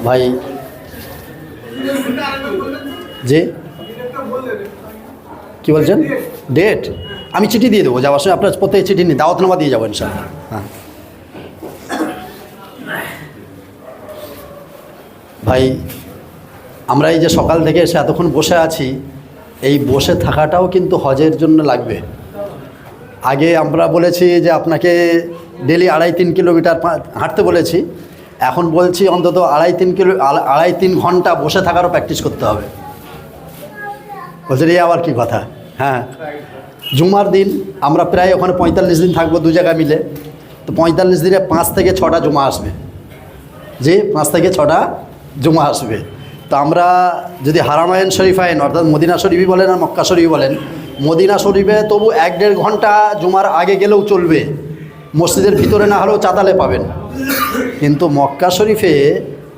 ভাই জি কী বলছেন? ডেট আমি চিঠি দিয়ে দেবো, যাওয়ার সময় আপনার প্রত্যেকে চিঠি নিয়ে দাওয়াতনামা দিয়ে যাবো ইনশাআল্লাহ। হ্যাঁ ভাই, আমরা এই যে সকাল থেকে এসে এতক্ষণ বসে আছি, এই বসে থাকাটাও কিন্তু হজের জন্য লাগবে। আগে আমরা বলেছি যে আপনাকে ডেলি 2.5-3 কিলোমিটার হাঁটতে বলেছি, এখন বলছি অন্তত 2.5-3 ঘন্টা বসে থাকারও প্র্যাকটিস করতে হবে। বলছেন এই আবার কি কথা? হ্যাঁ, জুমার দিন আমরা প্রায় ওখানে 45 দিন থাকবো দু জায়গায় মিলে, তো 45 দিনে 5 থেকে 6টা জুমা আসবে। জি, 5 থেকে 6টা জুমা আসবে। তো আমরা যদি হারামাইন শরীফ আইন অর্থাৎ মদিনা শরীফই বলেন আর মক্কা শরীফ বলেন, মদিনা শরীফে তবু 1-1.5 ঘন্টা জুমার আগে গেলেও চলবে, মসজিদের ভিতরে না হলেও চাতালে পাবেন। কিন্তু মক্কা শরীফে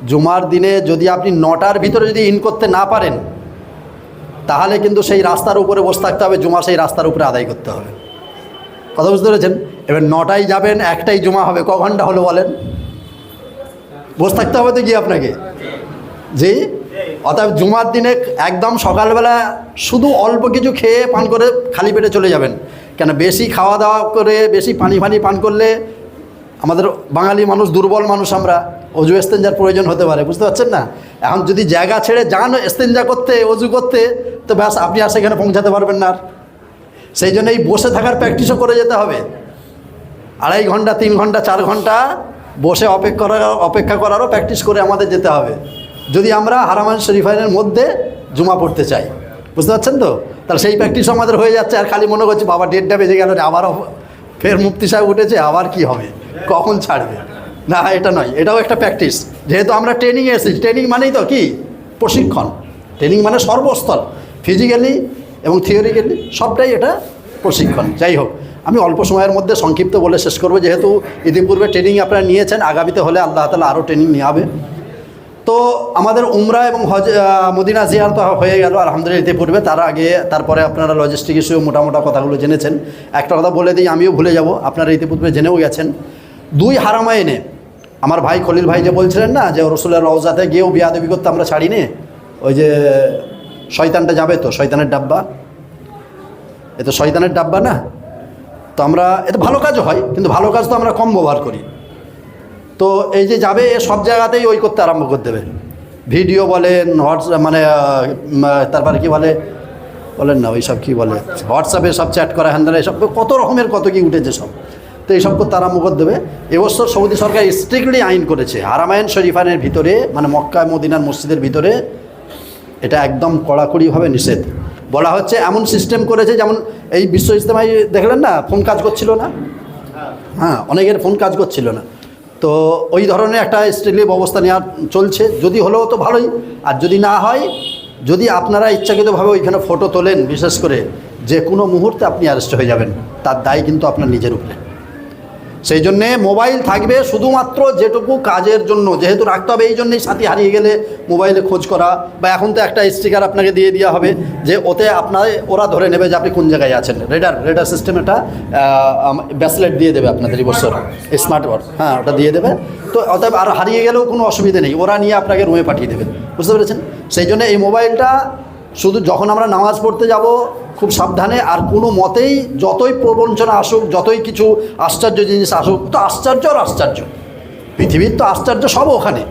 জুমার দিনে যদি আপনি 9টার ভিতরে যদি ইন করতে না পারেন, তাহলে কিন্তু সেই রাস্তার উপরে বসে থাকতে হবে, জুমা সেই রাস্তার উপরে আদায় করতে হবে। কথা বুঝতে পেরেছেন? এবার 9টায় যাবেন, 1টায় জুমা হবে, ক ঘন্টা হলো বলেন? বসে থাকতে হবে তো গিয়ে আপনাকে। জি, অর্থাৎ জুমার দিনে একদম সকালবেলা শুধু অল্প কিছু খেয়ে পান করে খালি পেটে চলে যাবেন। কেন বেশি খাওয়া দাওয়া করে বেশি পানি পান করলে আমাদের বাঙালি মানুষ দুর্বল মানুষ, আমরা অজু এস্তেঞ্জার প্রয়োজন হতে পারে, বুঝতে পারছেন না? এখন যদি জায়গা ছেড়ে যান এস্তেঞ্জা করতে, অজু করতে, তো ব্যাস আপনি আর সেখানে পৌঁছাতে পারবেন না। সেই জন্য এই বসে থাকার প্র্যাকটিসও করে যেতে হবে। 2.5 ঘন্টা 3 ঘন্টা 4 ঘন্টা বসে অপেক্ষা করারও প্র্যাকটিস করে আমাদের যেতে হবে, যদি আমরা হারামাইন শরীফাইনের মধ্যে জুমা পড়তে চাই। বুঝতে পারছেন তো? তাহলে সেই প্র্যাকটিস আমাদের হয়ে যাচ্ছে। আর খালি মনে করছি বাবা 1:30টা বেজে গেল, আবারও ফের মুফতি সাহেব উঠেছে, আবার কি হবে, কখন ছাড়বে? না, এটা নয়, এটাও একটা প্র্যাকটিস। যেহেতু আমরা ট্রেনিংয়ে এসেছি, ট্রেনিং মানেই তো কি? প্রশিক্ষণ। ট্রেনিং মানে সর্বস্তর, ফিজিক্যালি এবং থিওরিক্যালি সবটাই এটা প্রশিক্ষণ। যাই হোক, আমি অল্প সময়ের মধ্যে সংক্ষিপ্ত বলে শেষ করব, যেহেতু ইতিপূর্বে ট্রেনিং আপনারা নিয়েছেন, আগামীতে হলে আল্লাহ তাআলা আরও ট্রেনিং নিয়ে হবে। তো আমাদের উমরা এবং হজ মদিনা জিয়ারত তো হয়ে গেল আলহামদুলিল্লাহ ইতিপূর্বে। তারপরে আপনারা লজিস্টিক ইস্যু মোটা কথাগুলো জেনেছেন। একটা কথা বলে দিই, আমিও ভুলে যাব, আপনারা ইতিপূর্বে জেনেও গেছেন। 2 হারামাইনে আমার ভাই খলিল ভাই যে বলছিলেন না যে রসুলের রওজাতে গিয়েও বিয়াদবি করতে আমরা ছাড়িনি, ওই যে শয়তানটা যাবে, তো শয়তানের ডাব্বা, এ তো শয়তানের ডাব্বা না? তো আমরা এতে ভালো কাজও হয়, কিন্তু ভালো কাজ তো আমরা কম ব্যবহার করি। তো এই যে যাবে, সব জায়গাতেই ওই করতে আরম্ভ করে দেবে, ভিডিও বলেন, হোয়াটসঅ্যাপ মানে তারপরে কি বলেন না ওই সব কী বলে, হোয়াটসঅ্যাপে সব চ্যাট করা, হ্যান্ডেলে সব কত রকমের কত কি উঠেছে সব। তো এইসব করতে আরম্ভ করে দেবে। এবছর সৌদি সরকার স্ট্রিক্টলি আইন করেছে হারামাইন শরীফানের ভিতরে, মানে মক্কা মদিনার মসজিদের ভিতরে এটা একদম কড়াকড়িভাবে নিষেধ। বলা হচ্ছে এমন সিস্টেম করেছে, যেমন এই বিশ্ব ইজতেমায় দেখলেন না, ফোন কাজ করছিল না? হ্যাঁ, অনেকের ফোন কাজ করছিল না। তো ওই ধরনের একটা স্ট্রিক্টলি ব্যবস্থা নেওয়া চলছে। যদি হলেও তো ভালোই, আর যদি না হয়, যদি আপনারা ইচ্ছাকৃতভাবে ওইখানে ফটো তোলেন, বিশেষ করে যে কোনো মুহূর্তে আপনি অ্যারেস্ট হয়ে যাবেন, তার দায় কিন্তু আপনার নিজের উপরে। সেই জন্যে মোবাইল থাকবে শুধুমাত্র যেটুকু কাজের জন্য, যেহেতু রাখতে হবে, এই জন্যই সাথী হারিয়ে গেলে মোবাইলে খোঁজ করা, বা এখন তো একটা স্টিকার আপনাকে দিয়ে দেওয়া হবে যে ওতে ওরা ধরে নেবে যে আপনি কোন জায়গায় আছেন। রেডার সিস্টেম এটা ব্যাসলেট দিয়ে দেবে আপনাদের এই বছর, স্মার্ট ওয়াচ, হ্যাঁ ওটা দিয়ে দেবে। তো অতএব আর হারিয়ে গেলেও কোনো অসুবিধা নেই, ওরা নিয়ে আপনাকে রুমে পাঠিয়ে দেবে। বুঝতে পেরেছেন? সেই জন্য এই মোবাইলটা শুধু যখন আমরা নামাজ পড়তে যাব খুব সাবধানে, আর কোনো মতেই যতই প্রবঞ্চনা আসুক, যতই কিছু আশ্চর্য জিনিস আসুক, তো আশ্চর্য আর আশ্চর্য, পৃথিবীর তো আশ্চর্য সব ওখানে,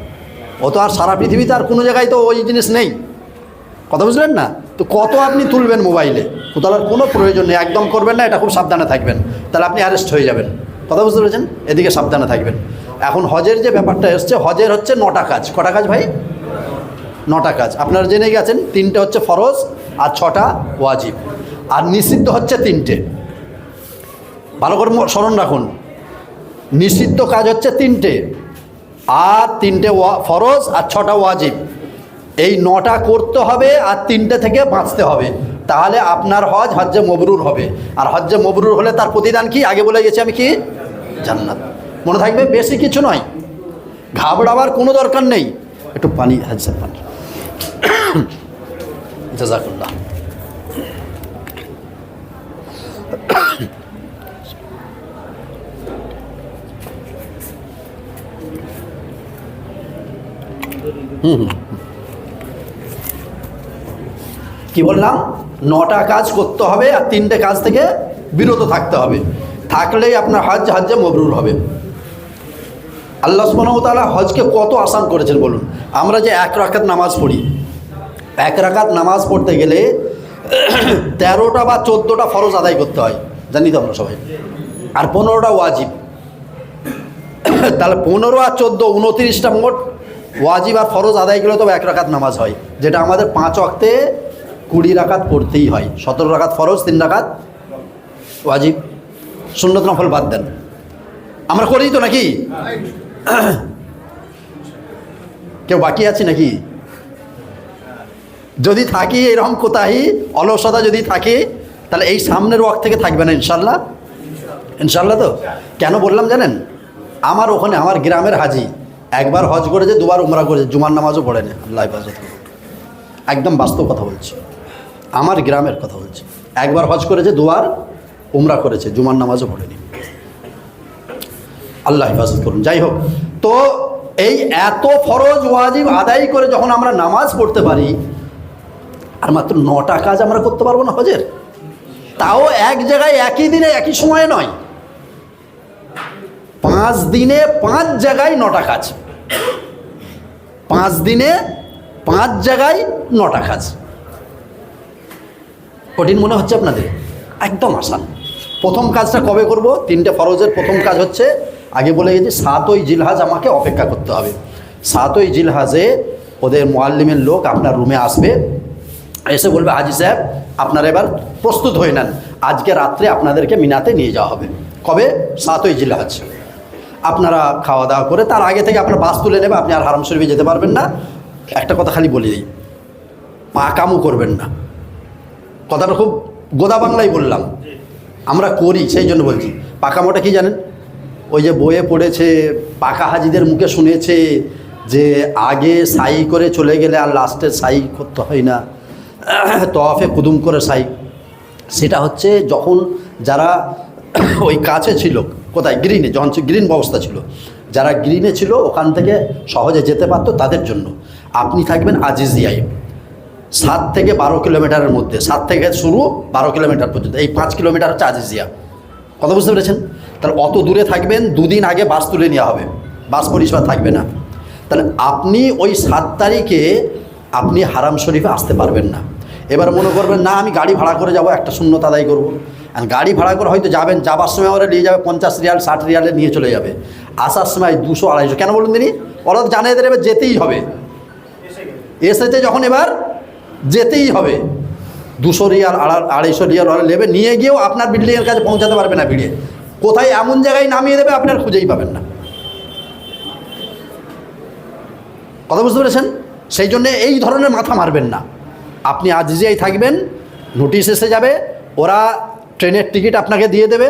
ও তো আর সারা পৃথিবীতে আর কোনো জায়গায় তো ওই জিনিস নেই। কথা বুঝলেন না? তো কত আপনি তুলবেন মোবাইলে, তোলার কোনো প্রয়োজন নেই, একদম করবেন না, এটা খুব সাবধানে থাকবেন, তাহলে আপনি অ্যারেস্ট হয়ে যাবেন। কথা বুঝতে পেরেছেন? এদিকে সাবধানে থাকবেন। এখন হজের যে ব্যাপারটা এসছে, হজের হচ্ছে 9টা কাজ। কটা কাজ ভাই? 9টা কাজ আপনারা জেনে গেছেন। 3টে হচ্ছে ফরজ আর 6টা ওয়াজিব, আর নিষিদ্ধ হচ্ছে 3টে। ভালো করে স্মরণ রাখুন, নিষিদ্ধ কাজ হচ্ছে 3টে, আর 3টে ফরজ আর 6টা ওয়াজিব। এই 9টা করতে হবে আর 3টে থেকে বাঁচতে হবে, তাহলে আপনার হজ্জে মবরুর হবে। আর হজ্জে মবরুর হলে তার প্রতিদান কি? আগে বলে গেছি আমি, কি? জান্নাত। মনে থাকবে, বেশি কিছু নয়, ঘাবড়াবার কোনো দরকার নেই। একটু পানি, হাজার পানি, জাযাকুল্লাহ। কি বললাম, 9টা কাজ করতে হবে আর 3টে কাজ থেকে বিরত থাকতে হবে, থাকলেই আপনার হজ্জে মবরুর হবে। আল্লাহ সুবহানাহু ওয়া তাআলা হজকে কত আসান করেছেন বলুন। আমরা যে 1 রাকাত নামাজ পড়ি, 1 রাকাত নামাজ পড়তে গেলে 13টা বা 14টা ফরজ আদায় করতে হয়, জানি তো আমরা সবাই, আর 15টা ওয়াজিব। তাহলে 15 আর 14 29টা মোট ওয়াজিব আর ফরজ আদায় গেলে তবে 1 রাকাত নামাজ হয়, যেটা আমাদের 5 ওয়াক্তে 20 রাকাত পড়তেই হয়। 17 রাকাত ফরজ, 3 রাকাত ওয়াজিব, সুন্নত নফল বাদ দেন। আমরা করি তো নাকি? কেউ বাকি আছে নাকি? যদি থাকি এরকম কোথায় অলসতা যদি থাকে, তাহলে এই সামনের ওয়াক্ত থেকে থাকবে না ইনশাল্লাহ। ইনশাল্লাহ তো কেন বললাম জানেন? আমার ওখানে আমার গ্রামের হাজি একবার হজ করেছে, 2বার উমরা করেছে, জুমার নামাজও পড়েনি। আল্লাহ হেফাজত করুন, একদম বাস্তব কথা বলছি, আমার গ্রামের কথা বলছি। একবার হজ করেছে, 2বার উমরা করেছে, জুমার নামাজও পড়েনি। আল্লাহ হেফাজত করুন। যাই হোক, তো এই এত ফরজ ওয়াজিব আদায় করে যখন আমরা নামাজ পড়তে পারি, আর মাত্র 9টা কাজ আমরা করতে পারবো না হজের, তাও এক জায়গায় একই দিনে একই সময়ে নয়, 5 দিনে 5 জায়গায় 9টা কাজ, 5 দিনে 5 জায়গায় 9টা কাজ। কঠিন মনে হচ্ছে আপনাদের? একদম আসান। প্রথম কাজটা কবে করব? 3টে ফরজের প্রথম কাজ হচ্ছে, আগে বলে গেছি 7ই জিলহাজ আমাকে অপেক্ষা করতে হবে। 7ই জিলহাজে ওদের মুআল্লিমের লোক আপনার রুমে আসবে, এসে বলবে হাজি সাহেব আপনারা এবার প্রস্তুত হয়ে নেন, আজকে রাত্রে আপনাদেরকে মিনাতে নিয়ে যাওয়া হবে। কবে? 7ই জিলহাজ। আপনারা খাওয়া দাওয়া করে তার আগে থেকে আপনার বাস তুলে নেবে, আপনি আর হারাম শরীফে যেতে পারবেন না। একটা কথা খালি বলে দিই, পাকামো করবেন না। কথাটা খুব গোদা বাংলায় বললাম, আমরা করি সেই জন্য বলছি। পাকামোটা কি জানেন? ওই যে বইয়ে পড়েছে, পাকা হাজিদের মুখে শুনেছে যে আগে সাই করে চলে গেলে আর লাস্টে সাই করতে হয় না, তওয়াফে কুদুম করে সাই। সেটা হচ্ছে যখন যারা ওই কাছে ছিল, কোথায়? গ্রিনে, যখন গ্রিন ব্যবস্থা ছিল, যারা গ্রিনে ছিল ওখান থেকে সহজে যেতে পারতো তাদের জন্য। আপনি থাকবেন আজিজিয়ায়, 7 থেকে 12 কিলোমিটারের মধ্যে, 7 থেকে শুরু 12 কিলোমিটার পর্যন্ত, এই 5 কিলোমিটার হচ্ছে আজিজিয়া। কথা বুঝতে পেরেছেন? তাহলে অত দূরে থাকবেন, 2 দিন আগে বাস তুলে নেওয়া হবে, বাস পরিষেবা থাকবে না। তাহলে আপনি ওই 7 তারিখে আপনি হারাম শরীফে আসতে পারবেন না। এবার মনে করবেন না আমি গাড়ি ভাড়া করে যাব, একটা সুন্নত আদায় করবো। আর গাড়ি ভাড়া করে হয়তো যাবেন, যাবার সময় ওরা নিয়ে যাবে 50 রিয়াল 60 রিয়ালে নিয়ে চলে যাবে, আসার সময় 200-250। কেন বলুন তিনি? ওরা জানিয়ে দেবে যেতেই হবে, এসেছে যখন এবার যেতেই হবে। 200 রিয়াল 250 রিয়াল ওরা নেবে, নিয়ে গিয়েও আপনার বিল্ডিংয়ের কাছে পৌঁছাতে পারবে না ভিড়ে, কোথায় এমন জায়গায় নামিয়ে দেবে আপনার খুঁজেই পাবেন না। কথা বুঝতে পেরেছেন? সেই জন্যে এই ধরনের মাথা মারবেন না। আপনি আজিজিয়ায় থাকবেন, নোটিশ এসে যাবে, ওরা ট্রেনের টিকিট আপনাকে দিয়ে দেবে,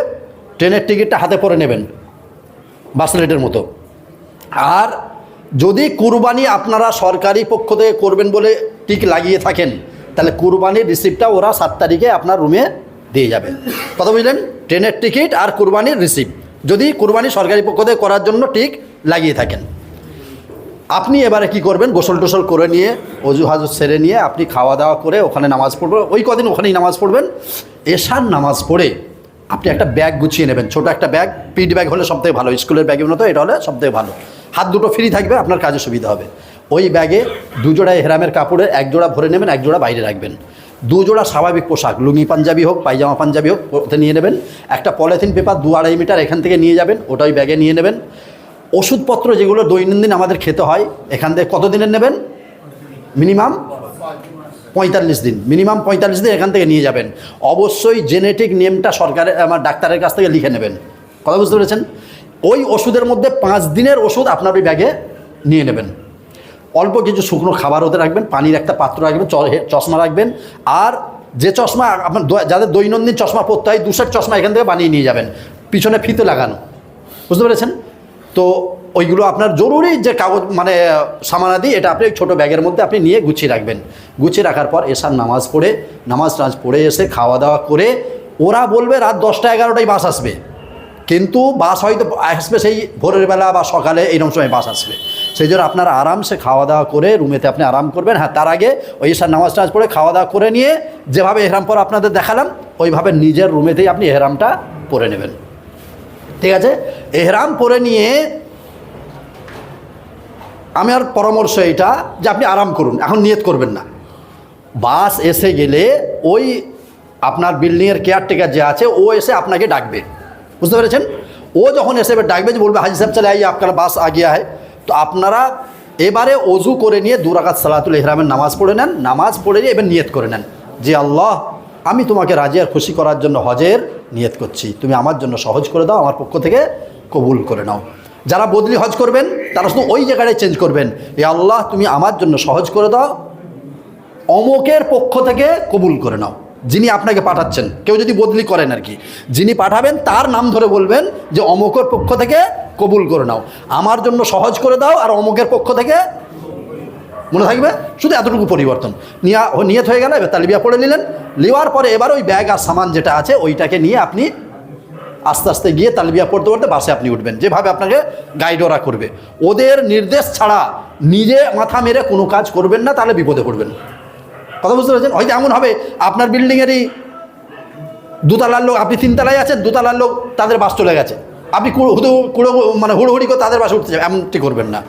ট্রেনের টিকিটটা হাতে পরে নেবেন বাসলেটের মতো। আর যদি কুরবানি আপনারা সরকারি পক্ষ থেকে করবেন বলে টিক লাগিয়ে থাকেন, তাহলে কুরবানির রিসিপ্টটা ওরা 7 তারিখে আপনার রুমে দিয়ে যাবে। কথা বুঝলেন? ট্রেনের টিকিট আর কুরবানির রিসিপ্ট যদি কুরবানি সরকারি পক্ষ থেকে করার জন্য টিক লাগিয়ে থাকেন। আপনি এবারে কি করবেন? গোসল টোসল করে নিয়ে, অজু হাজু সেরে নিয়ে আপনি খাওয়া দাওয়া করে ওখানে নামাজ পড়বেন, ওই কদিন ওখানেই নামাজ পড়বেন। এশার নামাজ পড়ে আপনি একটা ব্যাগ গুছিয়ে নেবেন, ছোটো একটা ব্যাগ, পিট ব্যাগ হলে সবথেকে ভালো, স্কুলের ব্যাগের মতো এটা হলে সবথেকে ভালো, হাত দুটো ফ্রি থাকবে, আপনার কাজে সুবিধা হবে। ওই ব্যাগে 2 জোড়া এহরামের কাপড়ের 1 জোড়া ভরে নেবেন, 1 জোড়া বাইরে রাখবেন। 2 জোড়া স্বাভাবিক পোশাক, লুঙ্গি পাঞ্জাবি হোক, পায়জামা পাঞ্জাবি হোক, ওতে নিয়ে নেবেন। একটা পলিথিন পেপার 2-2.5 মিটার এখান থেকে নিয়ে যাবেন, ওটা ওই ব্যাগে নিয়ে নেবেন। ওষুধপত্র যেগুলো দৈনন্দিন আমাদের খেতে হয়, এখান থেকে কত দিনের নেবেন? মিনিমাম 45 দিন, মিনিমাম 45 দিন এখান থেকে নিয়ে যাবেন। অবশ্যই জেনেটিক নেমটা সরকারের, আমার ডাক্তারের কাছ থেকে লিখে নেবেন। কথা বুঝতে পেরেছেন? ওই ওষুধের মধ্যে 5 দিনের ওষুধ আপনার ওই ব্যাগে নিয়ে নেবেন। অল্প কিছু শুকনো খাবার ওতে রাখবেন, পানির একটা পাত্র রাখবেন, চশমা রাখবেন। আর যে চশমা আপনার যাদের দৈনন্দিন চশমা পরতে হয়, 2 সেট চশমা এখান থেকে বানিয়ে নিয়ে যাবেন, পিছনে ফিতে লাগানো। বুঝতে পেরেছেন? তো ওইগুলো আপনার জরুরি যে কাগজ মানে সামানাদি, এটা আপনি ছোটো ব্যাগের মধ্যে আপনি নিয়ে গুছিয়ে রাখবেন। গুছিয়ে রাখার পর এসার নামাজ পড়ে, নামাজ পড়ে এসে খাওয়া দাওয়া করে, ওরা বলবে রাত 10টা 11টায় বাস আসবে, কিন্তু বাস হয়তো আসবে সেই ভোরের বেলা বা সকালে এইরকম সময় বাস আসবে। সেই জন্য আপনারা আরামসে খাওয়া দাওয়া করে রুমেতে আপনি আরাম করবেন। হ্যাঁ, তার আগে ওই ঈশার নামাজ টাজ পড়ে খাওয়া দাওয়া করে নিয়ে যেভাবে এহরাম পরা আপনাদের দেখালাম ওইভাবে নিজের রুমেতেই আপনি এহরামটা পরে নেবেন। ঠিক আছে? এহরাম পরে নিয়ে আমার পরামর্শ এইটা যে আপনি আরাম করুন, এখন নিয়ত করবেন না। বাস এসে গেলে ওই আপনার বিল্ডিংয়ের কেয়ারটেকার যে আছে ও এসে আপনাকে ডাকবে, বুঝতে পেরেছেন? ও যখন এসে ডাকবে যে বলবে হাজি সাহেব চলে আইয়ে আপনার বাস আ গিয়া হয়, তো আপনারা এবারে অজু করে নিয়ে 2 রাকাত সালাতুল ইহরামের নামাজ পড়ে নেন। নামাজ পড়ে নিয়ে এবার নিয়ত করে নেন যে আল্লাহ, আমি তোমাকে রাজি আর খুশি করার জন্য হজের নিয়ত করছি, তুমি আমার জন্য সহজ করে দাও, আমার পক্ষ থেকে কবুল করে নাও। যারা বদলি হজ করবেন তারা শুধু ওই জায়গাটায় চেঞ্জ করবেন, এ আল্লাহ তুমি আমার জন্য সহজ করে দাও, অমুকের পক্ষ থেকে কবুল করে নাও। যিনি আপনাকে পাঠাচ্ছেন, কেউ যদি বদলি করেন আর কি, যিনি পাঠাবেন তার নাম ধরে বলবেন যে অমুকের পক্ষ থেকে কবুল করে নাও, আমার জন্য সহজ করে দাও, আর অমুকের পক্ষ থেকে, মনে থাকবে শুধু এতটুকু পরিবর্তন। নিয়ত হয়ে গেল, এবার তালবিয়া পড়ে নিলেন। নেওয়ার পরে এবার ওই ব্যাগ আর সামান যেটা আছে ওইটাকে নিয়ে আপনি আস্তে আস্তে গিয়ে তালবিয়া পড়তে পড়তে বাসে আপনি উঠবেন, যেভাবে আপনাকে গাইড ওরা করবে। ওদের নির্দেশ ছাড়া নিজে মাথা মেরে কোনো কাজ করবেন না, তাহলে বিপদে পড়বেন। কথা বুঝতে পেরেছেন? হয়তো এমন হবে আপনার বিল্ডিংয়েরই 2 তলার লোক, আপনি 3 তলায় আছেন, 2 তলার লোক তাদের বাস চলে গেছে, আপনি মানে হুড়োহুড়ি করে তাদের বাসে উঠতে যাবেন, এমনটি করবেন না।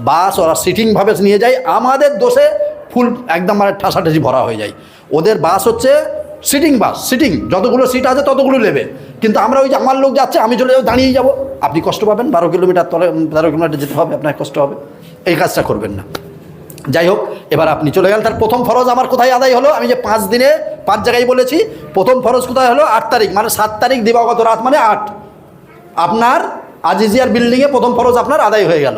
বাস ওরা সিটিংভাবে নিয়ে যায়, আমাদের দোষে ফুল একদম মানে ঠাসাঠাসি ভরা হয়ে যায়। ওদের বাস হচ্ছে সিটিং বাস, সিটিং, যতগুলো সিট আছে ততগুলো নেবে, কিন্তু আমরা ওই যে আমার লোক যাচ্ছে আমি চলে যাবো, দাঁড়িয়ে যাবো, আপনি কষ্ট পাবেন। 12 কিলোমিটার 13 কিলোমিটার যেতে হবে, আপনার কষ্ট হবে। এই কাজটা করবেন না। যাই হোক, এবার আপনি চলে গেলেন। তার প্রথম ফরজ আমার কোথায় আদায় হলো? আমি যে 5 দিনে 5 জায়গায় বলেছি, প্রথম ফরজ কোথায় হলো? 8 তারিখ, মানে 7 তারিখ দিবাগত রাত, মানে 8, আপনার আজিজিয়ার বিল্ডিংয়ে প্রথম ফরজ আপনার আদায় হয়ে গেল।